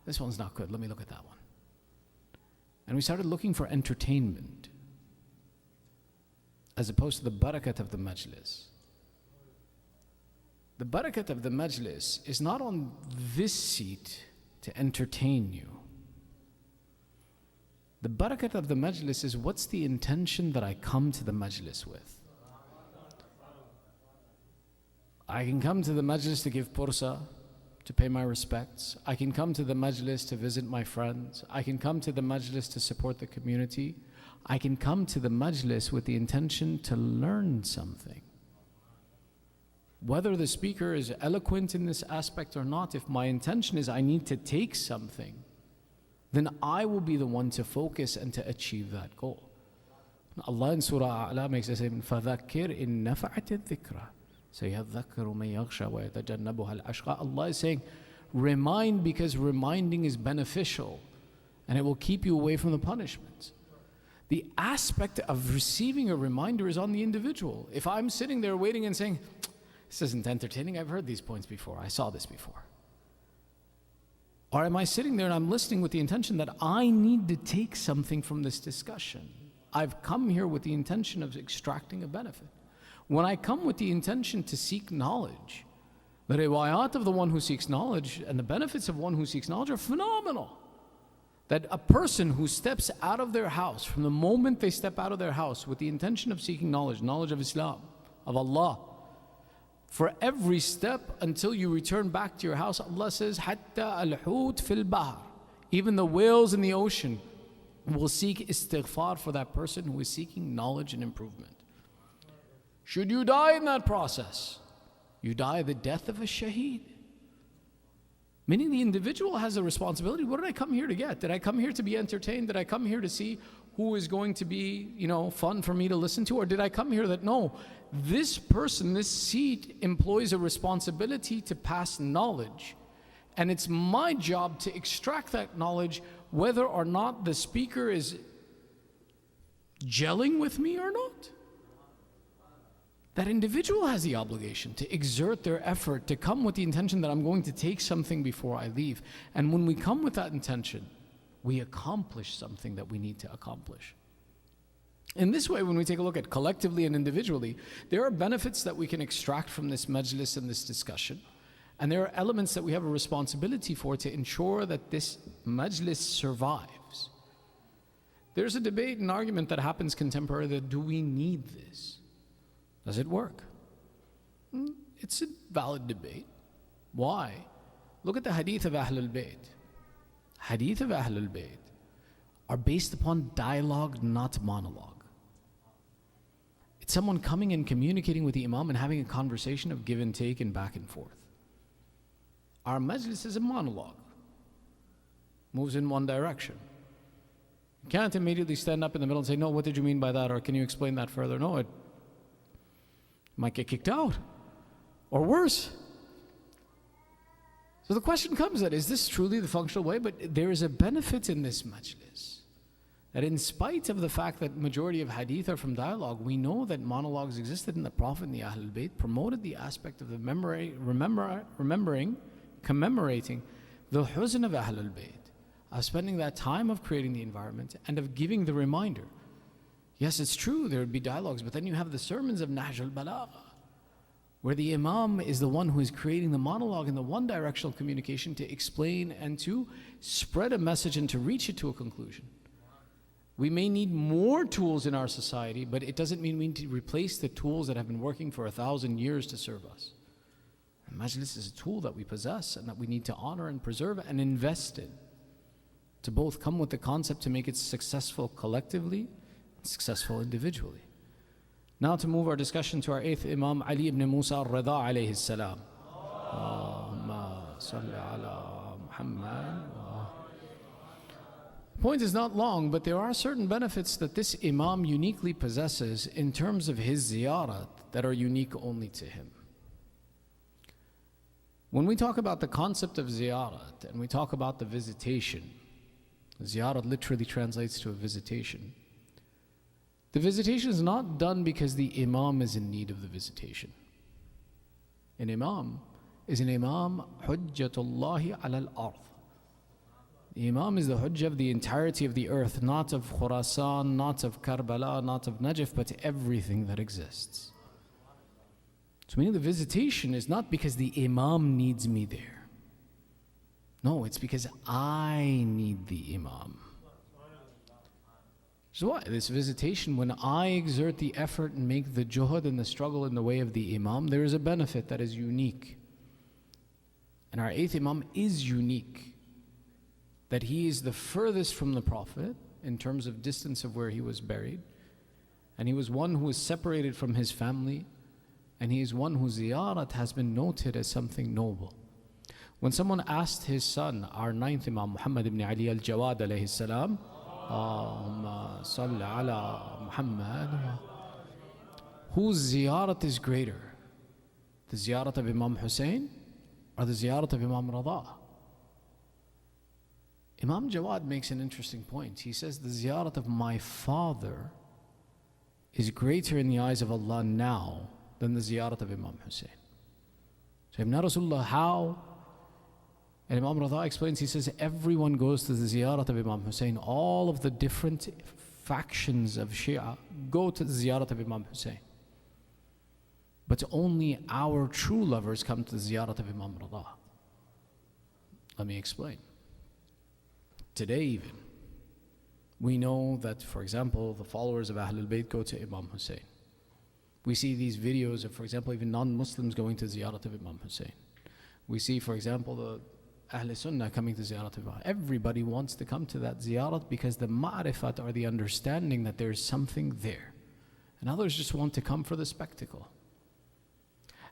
this one's not good, let me look at that one. And we started looking for entertainment as opposed to the barakat of the majlis. The barakat of the majlis is not on this seat to entertain you. The barakat of the majlis is what's the intention that I come to the majlis with. I can come to the majlis to give pursa, to pay my respects. I can come to the majlis to visit my friends. I can come to the majlis to support the community. I can come to the majlis with the intention to learn something. Whether the speaker is eloquent in this aspect or not, if my intention is I need to take something, then I will be the one to focus and to achieve that goal. Allah in Surah A'la makes us say, فَذَكِّرْ إِن نَفَعَتِ الذِّكْرَى سَيَذَّكَّرُ مَن يَخْشَى وَيَتَجَنَّبُهَا الْأَشْقَى. Allah is saying, remind, because reminding is beneficial and it will keep you away from the punishments. The aspect of receiving a reminder is on the individual. If I'm sitting there waiting and saying, this isn't entertaining, I've heard these points before, I saw this before. Or am I sitting there and I'm listening with the intention that I need to take something from this discussion? I've come here with the intention of extracting a benefit. When I come with the intention to seek knowledge, the riwayat of the one who seeks knowledge and the benefits of one who seeks knowledge are phenomenal. That a person who steps out of their house, from the moment they step out of their house with the intention of seeking knowledge, knowledge of Islam, of Allah, for every step until you return back to your house, Allah says, Hatta al-hut fil bahr. Even the whales in the ocean will seek istighfar for that person who is seeking knowledge and improvement. Should you die in that process, you die the death of a shaheed. Meaning the individual has a responsibility. What did I come here to get? Did I come here to be entertained? Did I come here to see who is going to be, fun for me to listen to? Or did I come here that, no, this person, this seat employs a responsibility to pass knowledge. And it's my job to extract that knowledge, whether or not the speaker is gelling with me or not. That individual has the obligation to exert their effort to come with the intention that I'm going to take something before I leave. And when we come with that intention, we accomplish something that we need to accomplish. In this way, when we take a look at collectively and individually, there are benefits that we can extract from this majlis and this discussion. And there are elements that we have a responsibility for to ensure that this majlis survives. There's a debate and argument that happens contemporarily that do we need this? Does it work? It's a valid debate. Why? Look at the hadith of Ahlul Bayt. Hadith of Ahlul Bayt are based upon dialogue, not monologue. It's someone coming and communicating with the Imam and having a conversation of give and take and back and forth. Our majlis is a monologue. Moves in one direction. You can't immediately stand up in the middle and say, no, what did you mean by that? Or can you explain that further? No, it might get kicked out, or worse. So the question comes that, is this truly the functional way? But there is a benefit in this majlis. that in spite of the fact that majority of hadith are from dialogue, we know that monologues existed in the Prophet and the Ahlul Bayt, promoted the aspect of the remembering, commemorating the huzn of Ahlul Bayt, of spending that time of creating the environment and of giving the reminder. Yes, it's true, there would be dialogues, but then you have the sermons of Nahj al-Balagha, where the Imam is the one who is creating the monologue and the one directional communication to explain and to spread a message and to reach it to a conclusion. We may need more tools in our society, but it doesn't mean we need to replace the tools that have been working for 1,000 years to serve us. And Majlis is a tool that we possess and that we need to honor and preserve and invest in, to both come with the concept to make it successful collectively and successful individually. Now to move our discussion to our 8th Imam, Ali ibn Musa al-Rida alayhi salam. Allahumma salli ala Muhammad. The point is not long, but there are certain benefits that this Imam uniquely possesses in terms of his ziyarat that are unique only to him. When we talk about the concept of ziyarat and we talk about the visitation, ziyarat literally translates to a visitation. The visitation is not done because the Imam is in need of the visitation. An Imam is an Imam Hujjatullahi ala al-ard. The Imam is the Hujjah of the entirety of the earth, not of Khurasan, not of Karbala, not of Najaf, but everything that exists. So meaning the visitation is not because the Imam needs me there. No, it's because I need the Imam. So why? This visitation, when I exert the effort and make the juhud and the struggle in the way of the Imam, there is a benefit that is unique. And our 8th Imam is unique. That he is the furthest from the Prophet in terms of distance of where he was buried. And he was one who was separated from his family. And he is one whose ziyarat has been noted as something noble. When someone asked his son, our 9th Imam, Muhammad ibn Ali al-Jawad alayhi salam, Allahumma salli ala Muhammad, whose ziyarat is greater? The ziyarat of Imam Hussain or the ziyarat of Imam Rida? Imam Jawad makes an interesting point. He says the ziyarat of my father is greater in the eyes of Allah now than the ziyarat of Imam Hussain. So Ibn Rasulullah, how? And Imam Rida explains, he says, everyone goes to the ziyarat of Imam Hussain. All of the different factions of Shia go to the ziyarat of Imam Hussain. But only our true lovers come to the ziyarat of Imam Rida. Let me explain. Today even, we know that, for example, the followers of Ahlul Bayt go to Imam Hussain. We see these videos of, for example, even non-Muslims going to ziyarat of Imam Hussain. We see, for example, the Ahl Sunnah coming to ziyarat of Imam. Everybody wants to come to that ziyarat because the ma'rifat, or the understanding that there's something there. And others just want to come for the spectacle.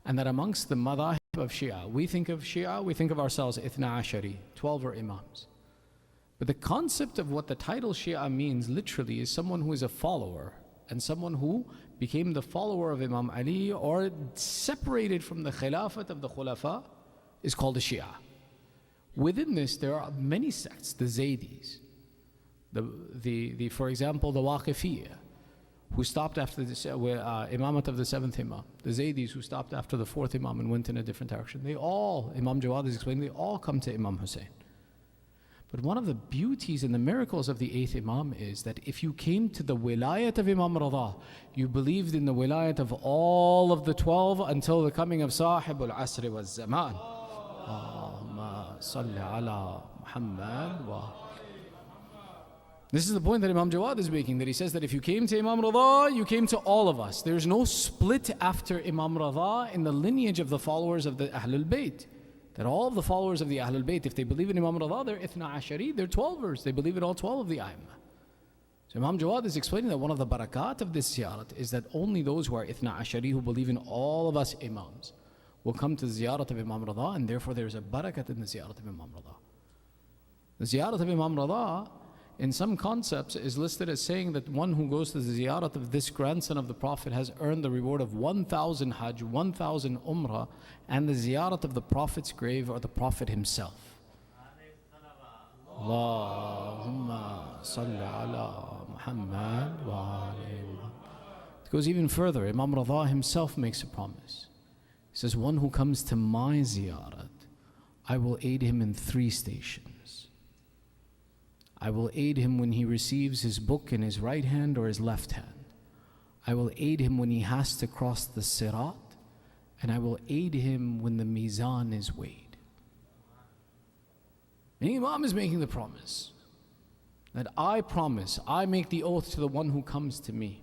And that amongst the madhahib of Shia, we think of ourselves Ithna Ashari, 12 are Imams. But the concept of what the title Shia means literally is someone who is a follower and someone who became the follower of Imam Ali or separated from the khilafat of the khulafa is called a Shia. Within this there are many sects, the Zaydis, for example the Waqifiyya, who stopped after the imamat of the 7th Imam, the Zaydis who stopped after the 4th Imam and went in a different direction. They all, Imam Jawad is explaining, they all come to Imam Hussain. But one of the beauties and the miracles of the 8th Imam is that if you came to the wilayat of Imam Rida, you believed in the wilayat of all of the 12 until the coming of Sahib al-Asr wa zaman. Allahumma salli ala Muhammad wa. This is the point that Imam Jawad is making, that he says that if you came to Imam Rida, you came to all of us. There's no split after Imam Rida in the lineage of the followers of the Ahlul Bayt. That all of the followers of the Ahlul Bayt, if they believe in Imam Rida, they're Ithna Ashari, they're 12ers. They believe in all 12 of the A'immah. So Imam Jawad is explaining that one of the barakat of this ziyarat is that only those who are Ithna Ashari, who believe in all of us Imams, will come to the ziyarat of Imam Rida, and therefore there's a barakat in the ziyarat of Imam Rida. The ziyarat of Imam Rida, in some concepts, is listed as saying that one who goes to the ziyarat of this grandson of the Prophet has earned the reward of 1,000 Hajj, 1,000 Umrah, and the ziyarat of the Prophet's grave or the Prophet himself. Allahumma salli ala Muhammad wa ali Muhammad. It goes even further. Imam Rida himself makes a promise. He says, one who comes to my ziyarat, I will aid him in 3 stations. I will aid him when he receives his book in his right hand or his left hand. I will aid him when he has to cross the sirat, and I will aid him when the mizan is weighed. And Imam is making the promise that I promise, I make the oath to the one who comes to me.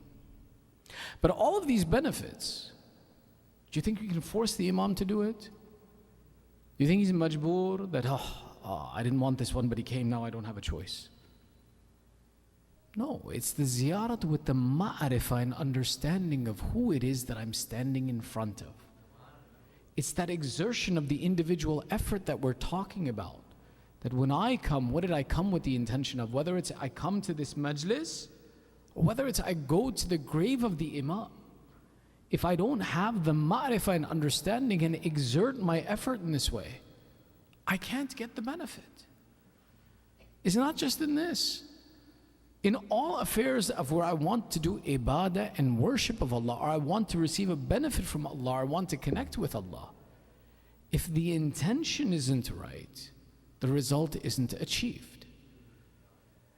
But all of these benefits, do you think you can force the Imam to do it? Do you think he's majboor, that, I didn't want this one, but he came, now I don't have a choice? No, it's the ziyarat with the ma'arifah and understanding of who it is that I'm standing in front of. It's that exertion of the individual effort that we're talking about. That when I come, what did I come with the intention of? Whether it's I come to this majlis, or whether it's I go to the grave of the Imam. If I don't have the ma'rifah and understanding and exert my effort in this way, I can't get the benefit. It's not just in this. In all affairs of where I want to do ibadah and worship of Allah, or I want to receive a benefit from Allah, or I want to connect with Allah, if the intention isn't right, the result isn't achieved.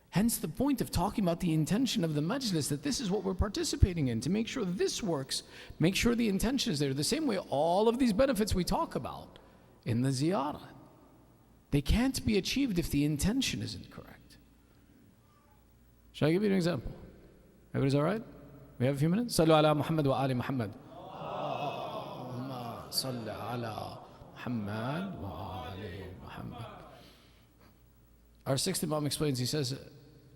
Hence the point of talking about the intention of the majlis, that this is what we're participating in, to make sure this works, make sure the intention is there. The same way all of these benefits we talk about in the ziyarah, they can't be achieved if the intention isn't correct. Shall I give you an example? Everybody's all right? We have a few minutes? Sallu ala Muhammad wa ali Muhammad. Allahumma salli ala Muhammad wa ali Muhammad. Our 6th Imam explains, he says,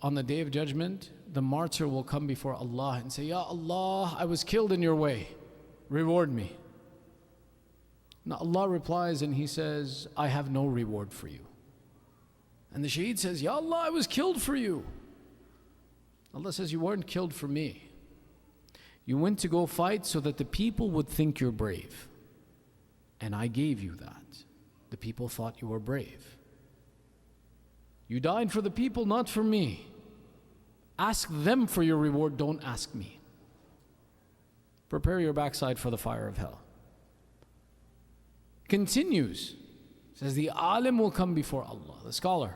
on the day of judgment, the martyr will come before Allah and say, Ya Allah, I was killed in your way. Reward me. Now Allah replies and he says, I have no reward for you. And the shaheed says, Ya Allah, I was killed for you. Allah says, you weren't killed for me. You went to go fight so that the people would think you're brave. And I gave you that. The people thought you were brave. You died for the people, not for me. Ask them for your reward, don't ask me. Prepare your backside for the fire of hell. Continues. Says the alim will come before Allah, the scholar.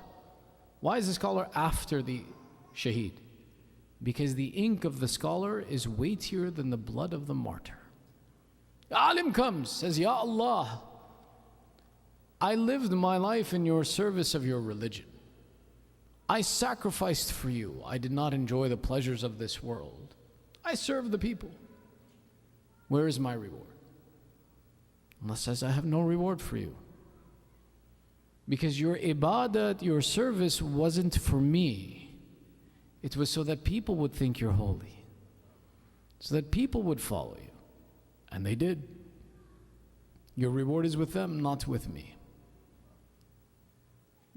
Why is the scholar after the shaheed? Because the ink of the scholar is weightier than the blood of the martyr. The alim comes, says, Ya Allah, I lived my life in your service of your religion. I sacrificed for you. I did not enjoy the pleasures of this world. I served the people. Where is my reward? Allah says, I have no reward for you. Because your ibadat, your service wasn't for me. It was so that people would think you're holy. So that people would follow you. And they did. Your reward is with them, not with me.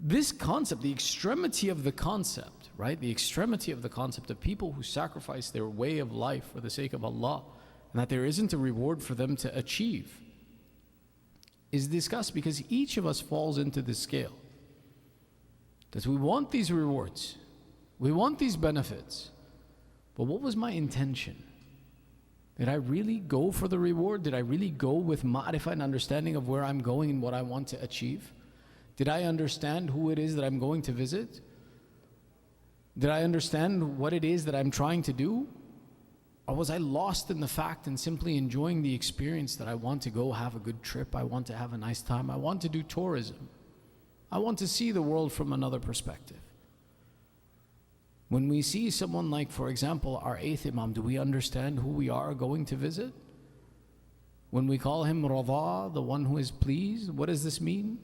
This concept, the extremity of the concept, right? The extremity of the concept of people who sacrifice their way of life for the sake of Allah, and that there isn't a reward for them to achieve, is discussed because each of us falls into this scale. That we want these rewards, we want these benefits, but what was my intention? Did I really go for the reward? Did I really go with ma'rifah and understanding of where I'm going and what I want to achieve? Did I understand who it is that I'm going to visit? Did I understand what it is that I'm trying to do? Or was I lost in the fact and simply enjoying the experience that I want to go have a good trip, I want to have a nice time, I want to do tourism, I want to see the world from another perspective? When we see someone like, for example, our 8th Imam, do we understand who we are going to visit? When we call him Rida, the one who is pleased, what does this mean?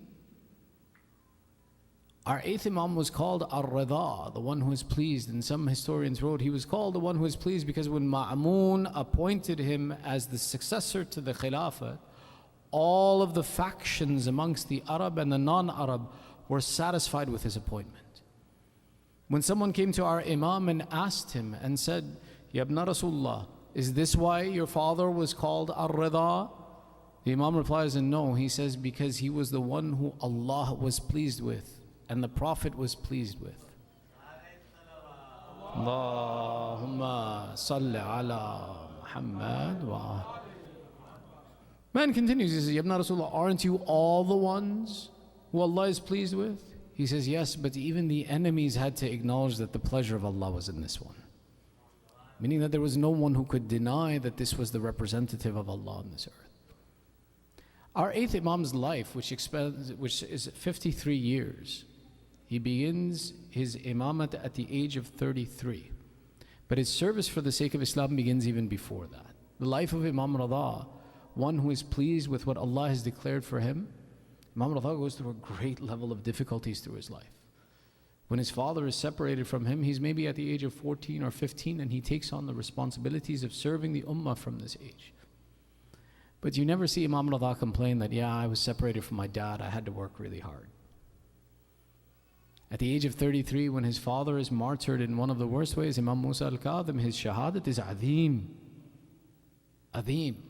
Our 8th Imam was called al-Rida, the one who is pleased. And some historians wrote he was called the one who is pleased because when Ma'mun appointed him as the successor to the Khilafah, all of the factions amongst the Arab and the non-Arab were satisfied with his appointment. When someone came to our Imam and asked him and said, Ya Ibn Rasulullah, is this why your father was called al-Rida? The Imam replies, and no. He says, because he was the one who Allah was pleased with. and the Prophet was pleased with. Allahumma salli ala Muhammad wa. Man continues, he says, Yabna Rasulullah, aren't you all the ones who Allah is pleased with? He says, yes, but even the enemies had to acknowledge that the pleasure of Allah was in this one. Meaning that there was no one who could deny that this was the representative of Allah on this earth. Our eighth Imam's life, which is 53 years, he begins his imamat at the age of 33. But his service for the sake of Islam begins even before that. The life of Imam Rida, one who is pleased with what Allah has declared for him, Imam Rida goes through a great level of difficulties through his life. When his father is separated from him, he's maybe at the age of 14 or 15, and he takes on the responsibilities of serving the ummah from this age. But you never see Imam Rida complain that, yeah, I was separated from my dad, I had to work really hard. At the age of 33, when his father is martyred in one of the worst ways, Imam Musa al-Kadhim, his shahadat is azim. Azim.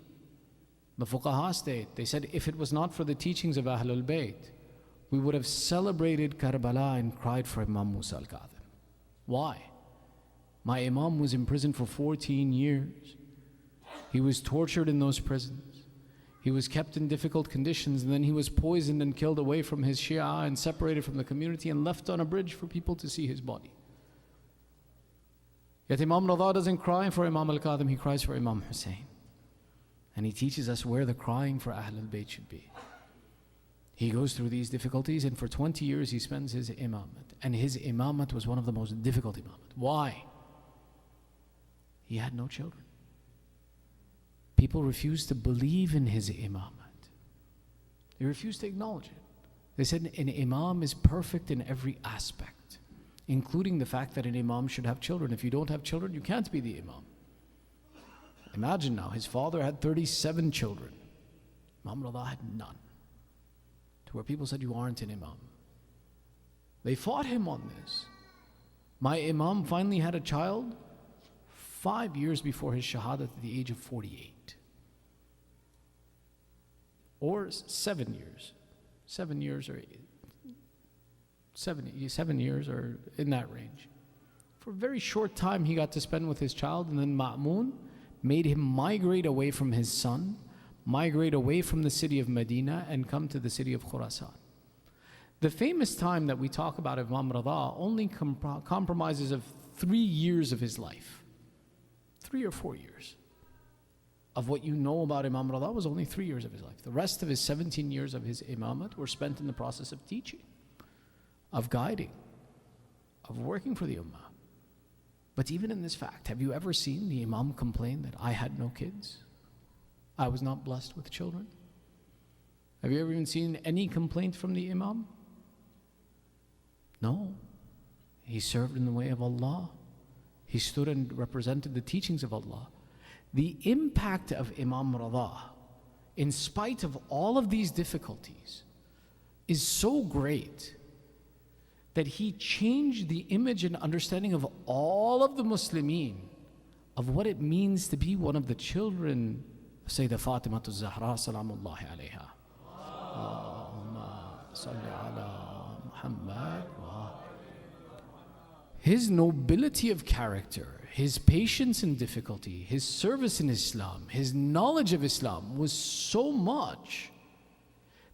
The fuqaha state, they said, if it was not for the teachings of Ahlul Bayt, we would have celebrated Karbala and cried for Imam Musa al-Kadhim. Why? My Imam was imprisoned for 14 years. He was tortured in those prisons. He was kept in difficult conditions, and then he was poisoned and killed away from his Shia and separated from the community and left on a bridge for people to see his body. Yet Imam Rida doesn't cry for Imam al-Kadhim, he cries for Imam Hussain. And he teaches us where the crying for Ahlul Bayt should be. He goes through these difficulties, and for 20 years he spends his imamat. And his imamat was one of the most difficult imamat. Why? He had no children. People refused to believe in his imamat. They refused to acknowledge it. They said an imam is perfect in every aspect, including the fact that an imam should have children. If you don't have children, you can't be the imam. Imagine now, his father had 37 children. Imam Rida had none. To where people said, you aren't an imam. They fought him on this. My imam finally had a child 5 years before his shahadat at the age of 48. Or 7 years. 7 years or 7 years or in that range. For a very short time he got to spend with his child, and then Ma'mun made him migrate away from his son, migrate away from the city of Medina and come to the city of Khurasan. The famous time that we talk about Imam Rida only compromises of 3 years of his life. 3 or 4 years. Of what you know about Imam Rida was only 3 years of his life. The rest of his 17 years of his imamat were spent in the process of teaching, of guiding, of working for the ummah. But even in this fact, have you ever seen the imam complain that I had no kids? I was not blessed with children? Have you ever even seen any complaint from the imam? No. He served in the way of Allah. He stood and represented the teachings of Allah. The impact of Imam Rida, in spite of all of these difficulties, is so great that he changed the image and understanding of all of the Muslimin of what it means to be one of the children of Sayyidah Fatima al-Zahra salamullahi alayha. Allahumma salli ala Muhammad. His nobility of character, his patience in difficulty, his service in Islam, his knowledge of Islam was so much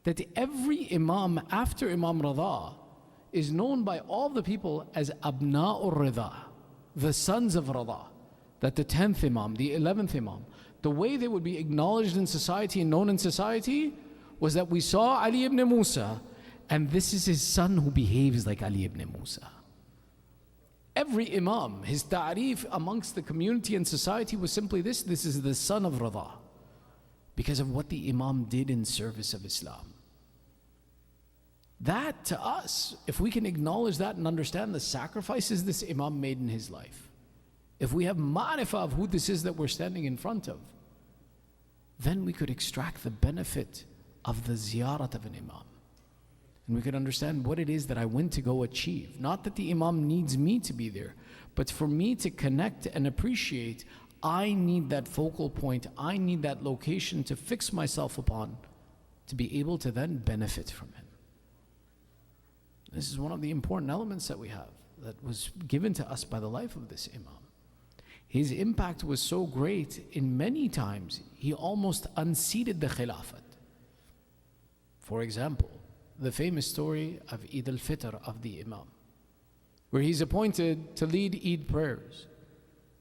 that every imam after Imam Rida is known by all the people as al-Rida, the sons of Rida. That the 10th imam, the 11th imam, the way they would be acknowledged in society and known in society was that we saw Ali ibn Musa, and this is his son who behaves like Ali ibn Musa. Every imam, his ta'rif amongst the community and society was simply this is the son of Rida, because of what the imam did in service of Islam. That to us, if we can acknowledge that and understand the sacrifices this imam made in his life, if we have ma'rifah of who this is that we're standing in front of, then we could extract the benefit of the ziyarat of an imam. And we could understand what it is that I went to go achieve. Not that the imam needs me to be there, but for me to connect and appreciate, I need that focal point, I need that location to fix myself upon, to be able to then benefit from him. This is one of the important elements that we have, that was given to us by the life of this Imam. His impact was so great, in many times, he almost unseated the Khilafat. For example, the famous story of Eid al-Fitr of the Imam, where he's appointed to lead Eid prayers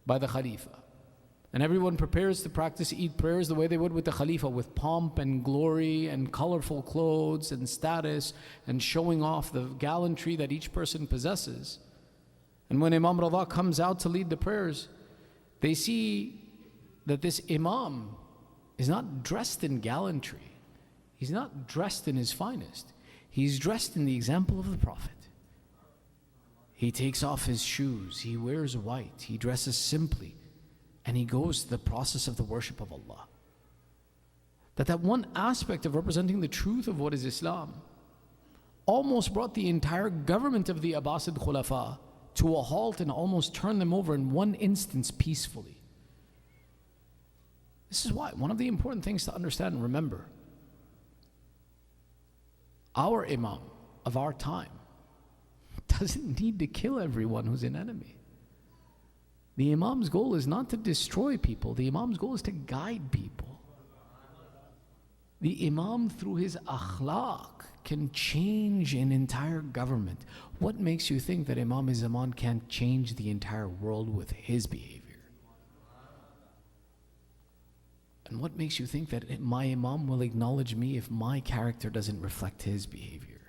by the Khalifa. And everyone prepares to practice Eid prayers the way they would with the Khalifa, with pomp and glory and colorful clothes and status and showing off the gallantry that each person possesses. And when Imam Rida comes out to lead the prayers, they see that this Imam is not dressed in gallantry. He's not dressed in his finest. He's dressed in the example of the Prophet. He takes off his shoes, he wears white, he dresses simply, and he goes to the process of the worship of Allah. That one aspect of representing the truth of what is Islam almost brought the entire government of the Abbasid Khulafa to a halt and almost turned them over in one instance peacefully. This is why one of the important things to understand and remember, our Imam of our time doesn't need to kill everyone who's an enemy. The Imam's goal is not to destroy people. The Imam's goal is to guide people. The Imam, through his akhlaq, can change an entire government. What makes you think that Imam-e-Zaman can't change the entire world with his behavior? And what makes you think that my Imam will acknowledge me if my character doesn't reflect his behavior?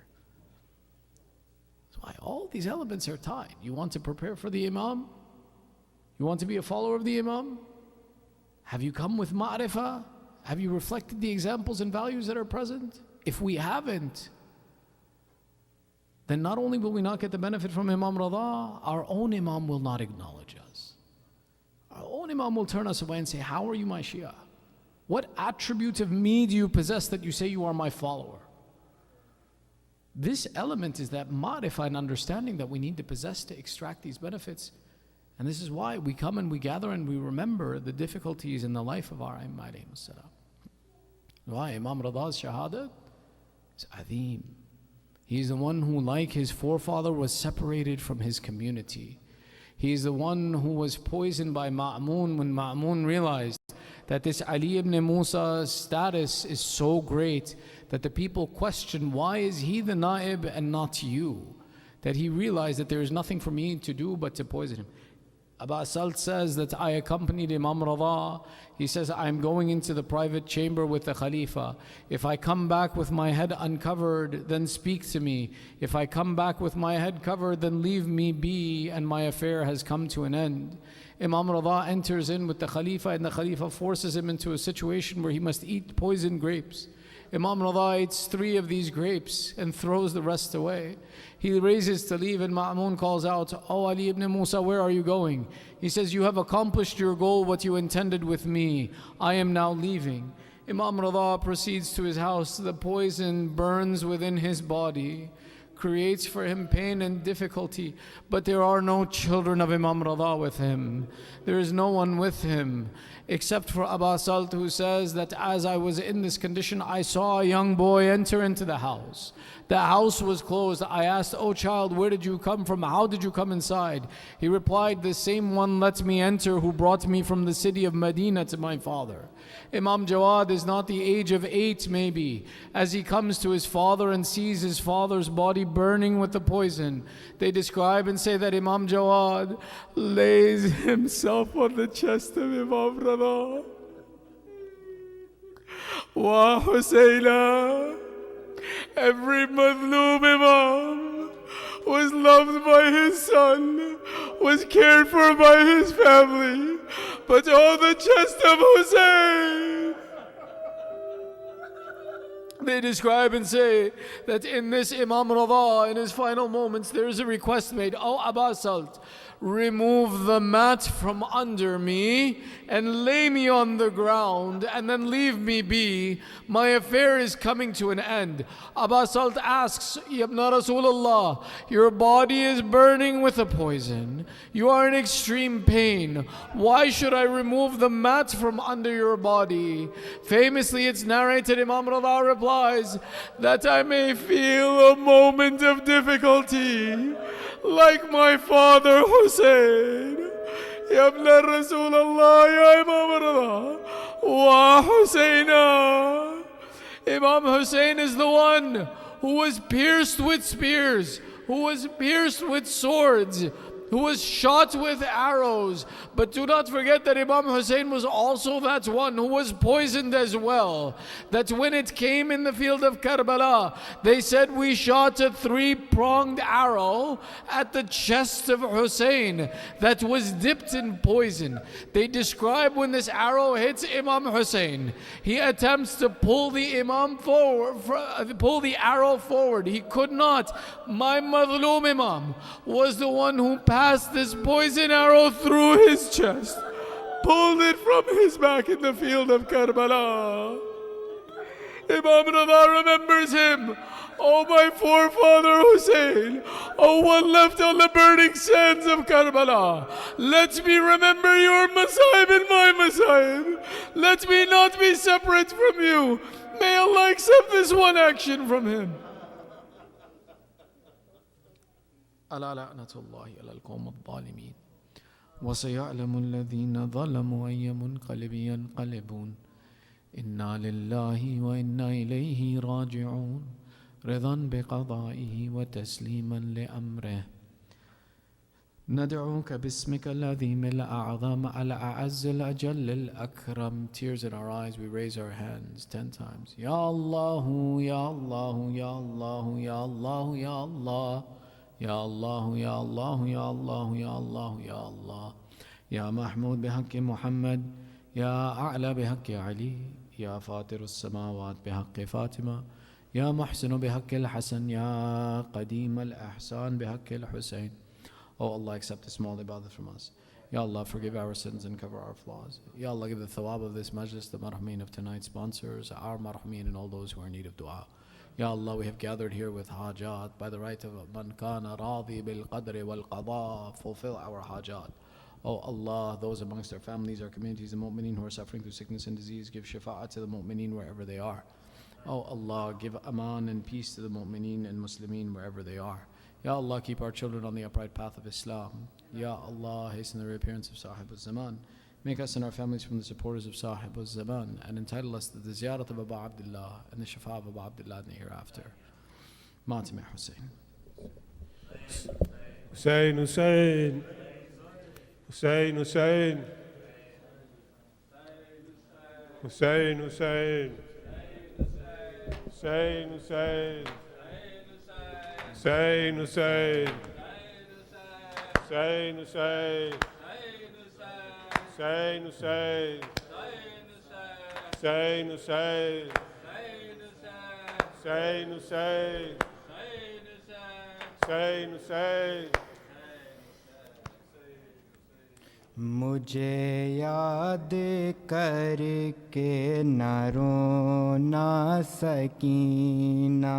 That's why all these elements are tied. You want to prepare for the Imam? You want to be a follower of the Imam? Have you come with ma'rifah? Have you reflected the examples and values that are present? If we haven't, then not only will we not get the benefit from Imam Rida, our own Imam will not acknowledge us. Our own Imam will turn us away and say, how are you my Shia? What attributes of me do you possess that you say you are my follower? This element is that ma'rifah and understanding that we need to possess to extract these benefits. And this is why we come and we gather and we remember the difficulties in the life of our Imam alayhi salam. Why? Imam Rida's shahadat is adhim. He's the one who, like his forefather, was separated from his community. He's the one who was poisoned by Ma'mun when Ma'mun realized that this Ali ibn Musa's status is so great that the people question, why is he the Naib and not you? That he realized that there is nothing for me to do but to poison him. Abba Salt says that I accompanied Imam Rida. He says, I'm going into the private chamber with the Khalifa. If I come back with my head uncovered, then speak to me. If I come back with my head covered, then leave me be, and my affair has come to an end. Imam Rida enters in with the Khalifa, and the Khalifa forces him into a situation where he must eat poisoned grapes. Imam Rida eats 3 of these grapes and throws the rest away. He raises to leave and Ma'mun calls out, "Oh Ali ibn Musa, where are you going?" He says, "You have accomplished your goal, what you intended with me. I am now leaving." Imam Rida proceeds to his house. The poison burns within his body, creates for him pain and difficulty. But there are no children of Imam Rida with him. There is no one with him, except for Abba Salt, who says that as I was in this condition, I saw a young boy enter into the house. The house was closed. I asked, "Oh child, where did you come from? How did you come inside?" He replied, "The same one let me enter who brought me from the city of Medina to my father." Imam Jawad is not the age of 8 maybe. As he comes to his father and sees his father's body burning with the poison, they describe and say that Imam Jawad lays himself on the chest of Imam Rida. Wa Husayna. Every Madlub Imam was loved by his son, was cared for by his family, but on the chest of Hussein, they describe and say that in this Imam Rida, in his final moments, there is a request made. "Oh Abba Salt, remove the mat from under me and lay me on the ground and then leave me be. My affair is coming to an end. Abba Salt asks, Yabna Rasulullah, your body is burning with a poison. You are in extreme pain. Why should I remove the mat from under your body? Famously, it's narrated, Imam Rida replies, that I may feel a moment of difficulty like my father Hussein. Ya ibn Rasulullah, ya Imam Rida, wa Husseina. Imam Hussein is the one who was pierced with spears, who was pierced with swords, who was shot with arrows. But do not forget that Imam Hussein was also that one who was poisoned as well. That when it came in the field of Karbala, they said we shot a 3-pronged arrow at the chest of Hussein that was dipped in poison. They describe when this arrow hits Imam Hussein, he attempts to pull the arrow forward. He could not. My Madhloom Imam was the one who passed this poison arrow through his chest, pulled it from his back in the field of Karbala. Imam Rida remembers him. Oh, my forefather Hussein, oh, one left on the burning sands of Karbala. Let me remember your Masa'ib and my Masa'ib. Let me not be separate from you. May Allah accept this one action from him. ألا لعنة الله على القوم الظالمين وسيعلم الذين ظلموا أي منقلب ينقلبون إنا لله وإنا إليه راجعون رضا بقضائه وتسليما لأمره ندعوك باسمك العظيم الأعظم الأعز الأجل الأكرم. Tears in our eyes, we raise our hands 10 times. Ya Allah, Ya Allah, Ya Allah, Ya Allah, Ya Allah. Ya Allah, Ya Allah, Ya Allah, Ya Allah, Ya Allah. Ya Mahmud بحق محمد يا أعلى بحق علي يا فاطر السماوات بحق فاطمة يا محسن بحق الحسن يا قديم الإحسان بحق الحسين. Oh Allah, accept the small ibadah from us. Ya Allah, forgive our sins and cover our flaws. Ya Allah, give the thawab of this majlis, the marhameen of tonight's sponsors, our marhameen and all those who are in need of dua. Ya Allah, we have gathered here with hajat by the right of man kana radhi bil qadri wal qada. Fulfill our hajat. Oh Allah, those amongst our families, our communities, the mu'mineen who are suffering through sickness and disease, give shafa'at to the mu'mineen wherever they are. Oh Allah, give aman and peace to the mu'mineen and muslimeen wherever they are. Ya Allah, keep our children on the upright path of Islam. Ya Allah, hasten the reappearance of Sahib al-Zaman. Make us and our families from the supporters of Sahib al-Zaman and entitle us to the Ziyarat of Abu Abdullah and the Shafa of Abu Abdullah in the hereafter. Matime Hussein. Hussein, Hussein. Hussein, Hussein. Hussein, Hussein. Hussein, Hussein. Hussein, Hussein. Hussein, Hussein. Hussein, Hussein. Hussein, Hussein. Hussein, Hussein. Hussein, Hussein. मुझे याद करके न रोना सकीना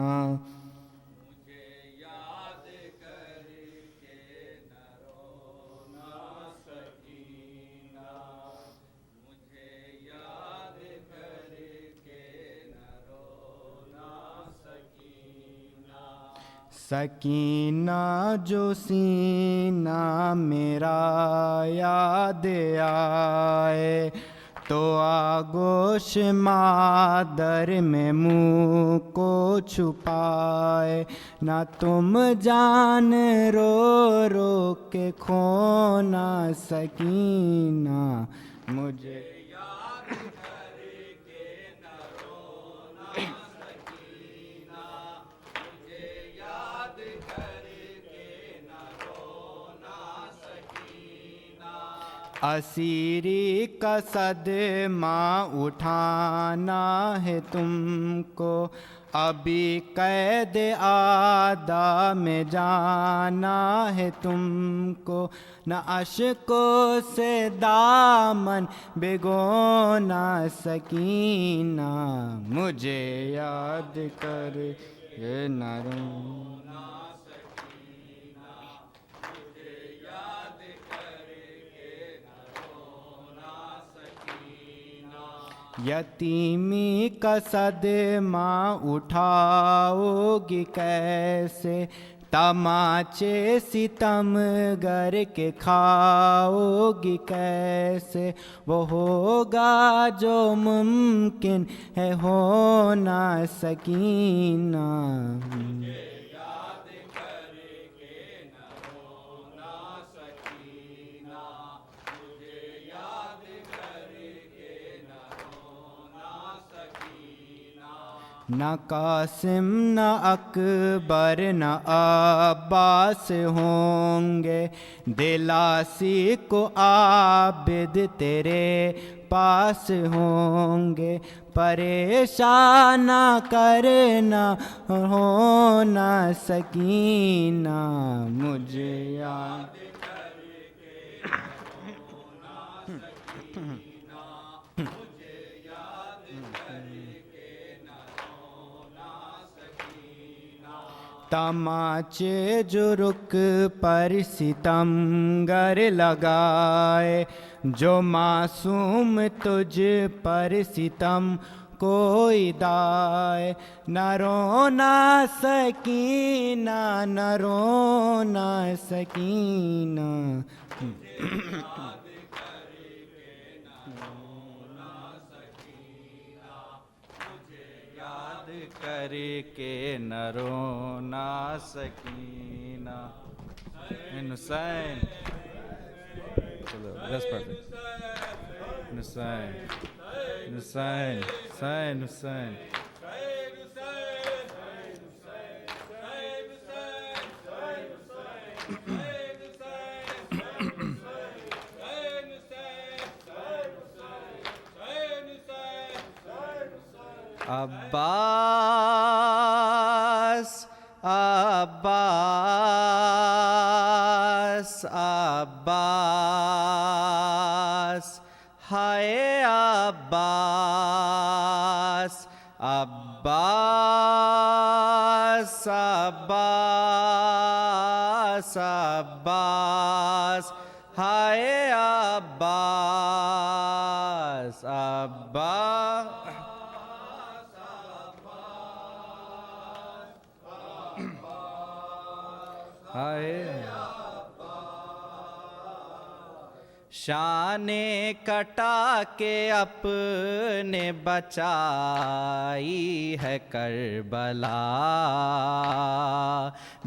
सकीना जो सीना मेरा याद आए तो आगोश मादर में मुँह को छुपाए ना तुम जान रो रो के खोना सकीना मुझे असीरी का सदमा उठाना है तुमको ابھی قید آدا میں جانا ہے تم کو، نہ اشکوں سے دامن بھگونا سکینہ، مجھے یاد کر کے نہ رونا سکینہ، مجھے یاد کر کے نہ رونا سکینہ، یتیمی کا صدمہ اٹھاؤ گی کیسے، تماچے ستم گر کے کھاؤ گی کیسے، وہ ہوگا جو ممکن ہے ہونا سکینہ، یاد کر کے نہ رونا سکینہ، مجھے یاد کر کے نہ رونا سکینہ، نہ قاسم نہ اکبر نہ عباس ہوں گے، دلاسی کو عابد تیرے پاس ہوں گے، پریشان نہ کرنا ہونا سکینہ، مجھے یاد کر کے نہ رونا سکینہ، مجھے یاد کر کے نہ رونا سکینہ، تماچے جو رخ پر ستم گر لگائے، جو معصوم تجھ پر ستم کوئی دائے، نہ رونا سکینہ، نہ رونا سکینہ، یاد کر کے نہ رونا سکینہ، حسین، چلو that's perfect. حسین حسین حسین حسین عباس عباس عباس، ہائے عباس عباس عباس عباس، ہائے عباس عباس، شان کٹا کے اپنے بچائی ہے کربلا،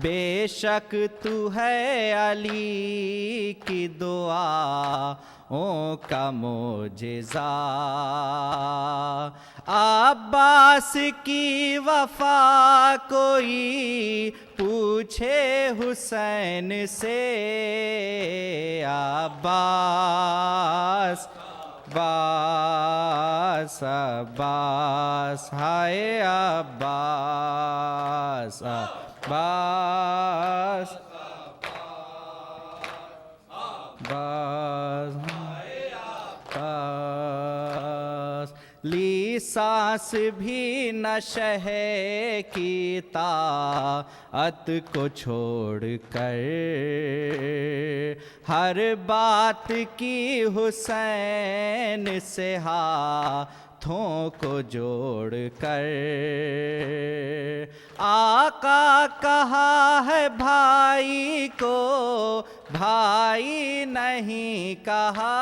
بے شک تو ہے علی کی دعاؤں کا معجزہ، عباس کی وفا کوئی پوچھے حسین سے، عباس عباس عباس، ہائے عباس عباس عباس عباس، لی سانس بھی نہ شہ کی طاعت کو چھوڑ کر، ہر بات کی حسین سے ہاتھوں کو جوڑ کر، آقا کہا ہے بھائی کو بھائی نہیں کہا،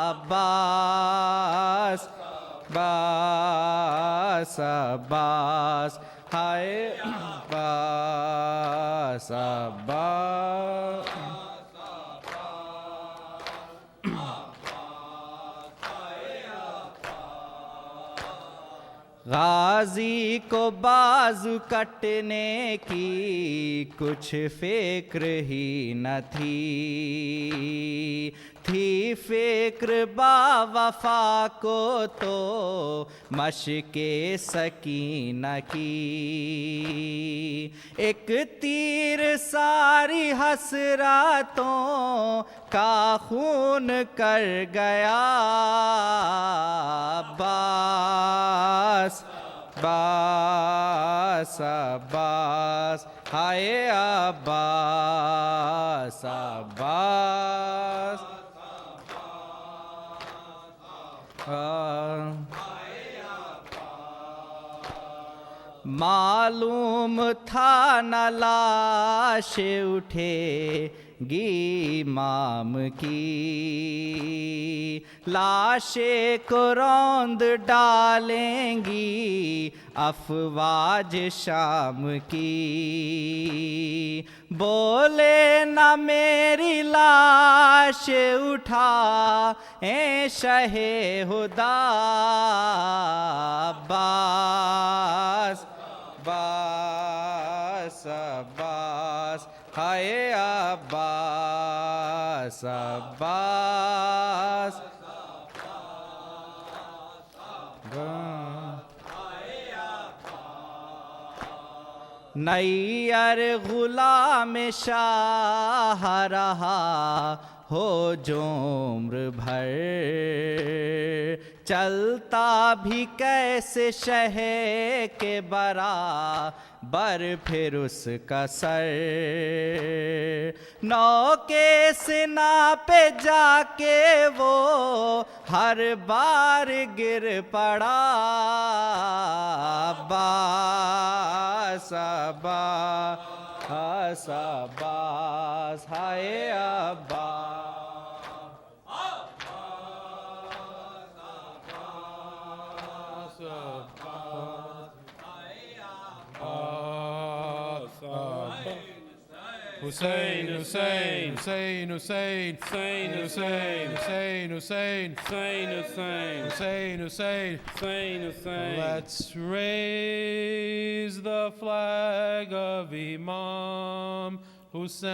عباس عباس عباس، ہائے عباس عباس، غازی کو بازو کٹنے کی کچھ فکر ہی نہ تھی، थी फिक्र बावफा को तो मशके सकीना की, एक तीर सारी हसरातों का खून कर गया। अब्बास अब्बास अब्बास हाय अब्बास अब्बास मालूम था न लाश उठेगी इमाम की, लाशें को रौंद डालेंगी अफवाज शाम की। बोले न मेरी लाश उठा ए शहे हुदा। अब्बास अब्बास अब्बास हाय अब्बास अब्बास नैयर गुलाम शाह रहा हो जो उम्र भर, चलता भी कैसे शहे के बराबर फिर उसका सर। नौ के सिना पे जाके वो हर बार गिर पड़ा। अब्बास अब्बास अब्बास हाय Abbas Hussein, Hussein, Hussein, Hussein, Hussein, Hussein, Hussein, Hussein, Hussein, Hussein, Hussein, Hussein, Hussein. Let's raise the flag of Imam Hussein.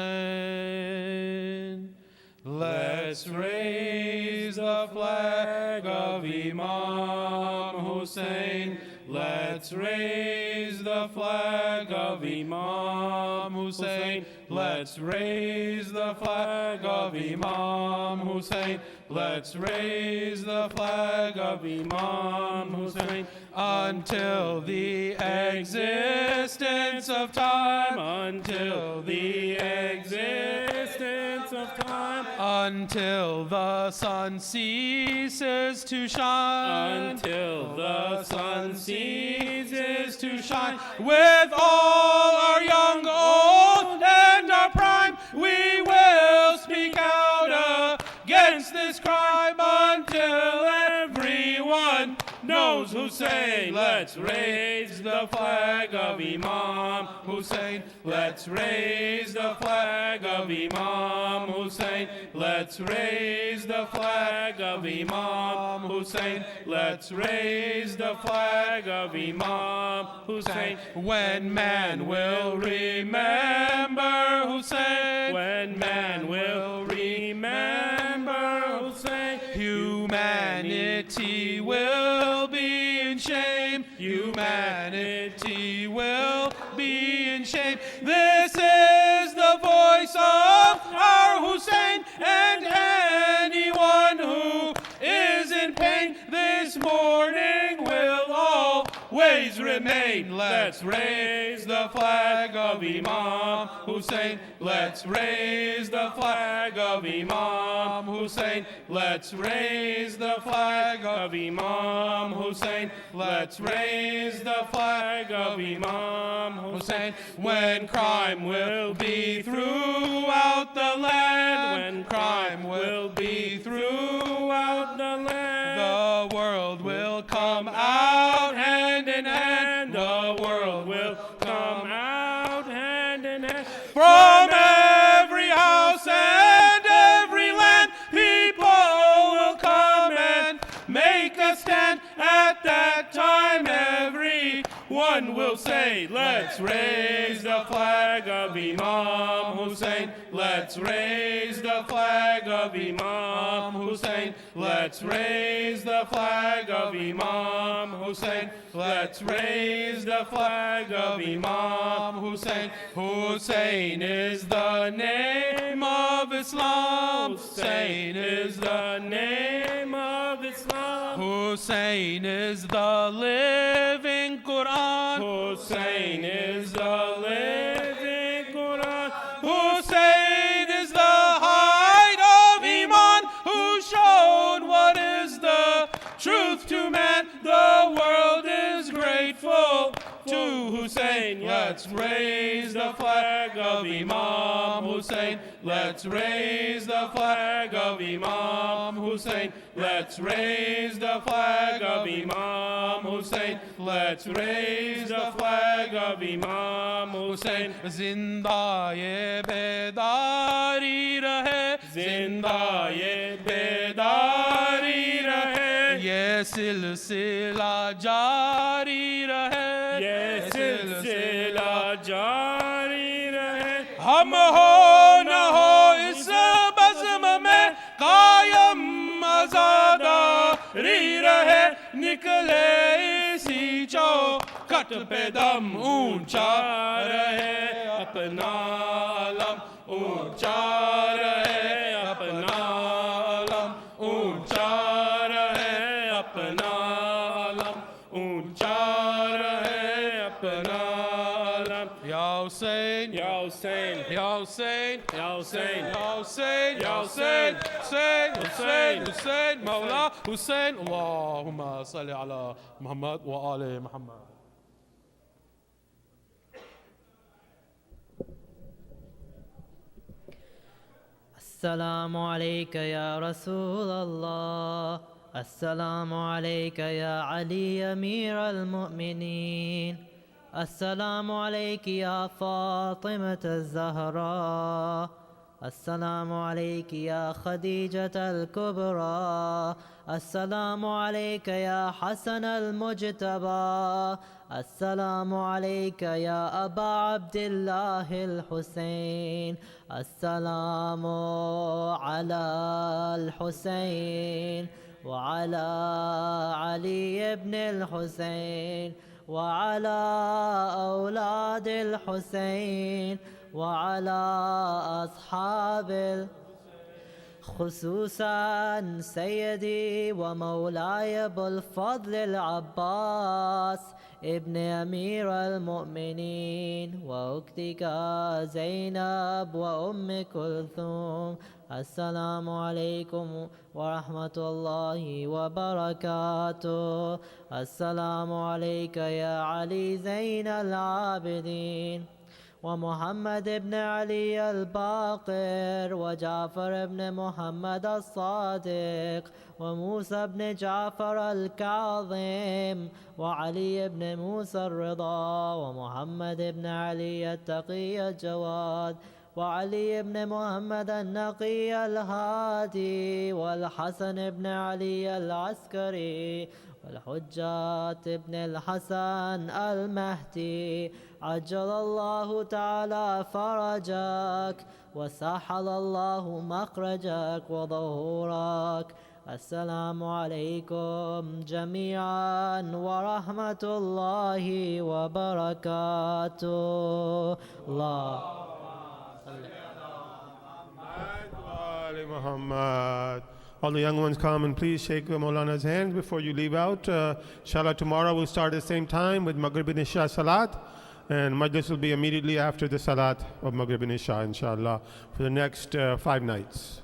Let's raise the flag of Imam Hussein. Let's raise the flag of Imam Hussein. Let's raise the flag of Imam Hussein. Let's raise the flag of Imam Hussein until the existence of time, until the existence of time, until the sun ceases to shine, until the sun ceases to shine. With all our young, old, and our prime, we will speak out against this crime until everyone knows Hussein. Let's raise the flag of Imam Hussein. Let's raise the flag of Imam Hussein. Let's raise the flag of Imam Hussein. Let's raise the flag of Imam Hussein. When man will remember Hussein, when man will remember Hussein, humanity will be in shame. Humanity will be in shame. This is the voice of our Hussein, and anyone who is in pain this morning will always remain. Let's raise the flag of Imam Hussein. Let's raise the flag of Imam Hussein. Let's raise the flag of Imam Hussein. Let's raise the flag of Imam Hussein. When crime will be throughout the land, when crime will be throughout the land, the world will come out hand in hand. The world will come out hand in hand. From every house and every land, people will come and make a stand. At that time, everyone one will say, let's raise the flag of Imam Hussain. Let's raise the flag of Imam Hussain. Let's raise the flag of Imam Hussain. Let's raise the flag of Imam Hussain. Hussain is the name of Islam. Hussain is the name of Islam. Hussain is the living Quran. Hussain is the living Quran. Hussain is the height of Iman, who showed what is the truth to man. The world is grateful to Hussain. Let's raise the flag of Imam Hussain. Let's raise the flag of Imam Hussain. Let's raise the flag of Imam Hussain. Let's raise the flag of Imam Hussain. Zinda-ye bedari rahe, zinda-ye bedari rahe, ye silsila jari rahe, ye silsila jari rahe. Hum ho na ho is bazm mein qaim azadari rahe, nikle isi चौखट पे दम ऊंचा रहे, अपना अलम ऊंचा रहे, अपना अलम ऊंचा रहे, अपना अलम ऊंचा रहे, अपना अलम. Ya Hussain, Ya Hussain, Ya Hussain, Ya Hussain, Ya Hussain, Ya Hussain, Hussain, Hussain, Hussain, Mawla Hussain. Allahumma salli ala Muhammad wa ali Muhammad. السلام عليك يا رسول الله. السلام عليك يا علي أمير المؤمنين. السلام عليك يا فاطمة الزهراء. السلام عليك يا خديجة الكبرى. السلام عليك يا حسن المجتبى. السلام عليك يا أبا عبد الله الحسين. السلام على الحسين وعلى علي بن الحسين وعلى أولاد الحسين وعلى أصحاب خصوصا سيدي ومولاي أبو الفضل العباس ابن أمير المؤمنين وأختك زينب وأم كلثوم. السلام عليكم ورحمة الله وبركاته. السلام عليك يا علي زين العابدين ومحمد بن علي الباقر وجعفر بن محمد الصادق وموسى بن جعفر الكاظم وعلي بن موسى الرضا ومحمد بن علي التقي الجواد وعلي بن محمد النقي الهادي والحسن بن علي العسكري والحجات بن الحسن المهدي. عجل الله تعالى فرجك وسهل الله مخرجك وظهورك. السلام عليكم جميعا ورحمة الله وبركاته. الله Muhammad. All the young ones come and please shake Maulana's hands before you leave out. Inshallah, tomorrow we'll start at the same time with Maghrib and Isha Salat. And Majlis will be immediately after the Salat of Maghrib and Isha, inshallah, for the next 5 nights.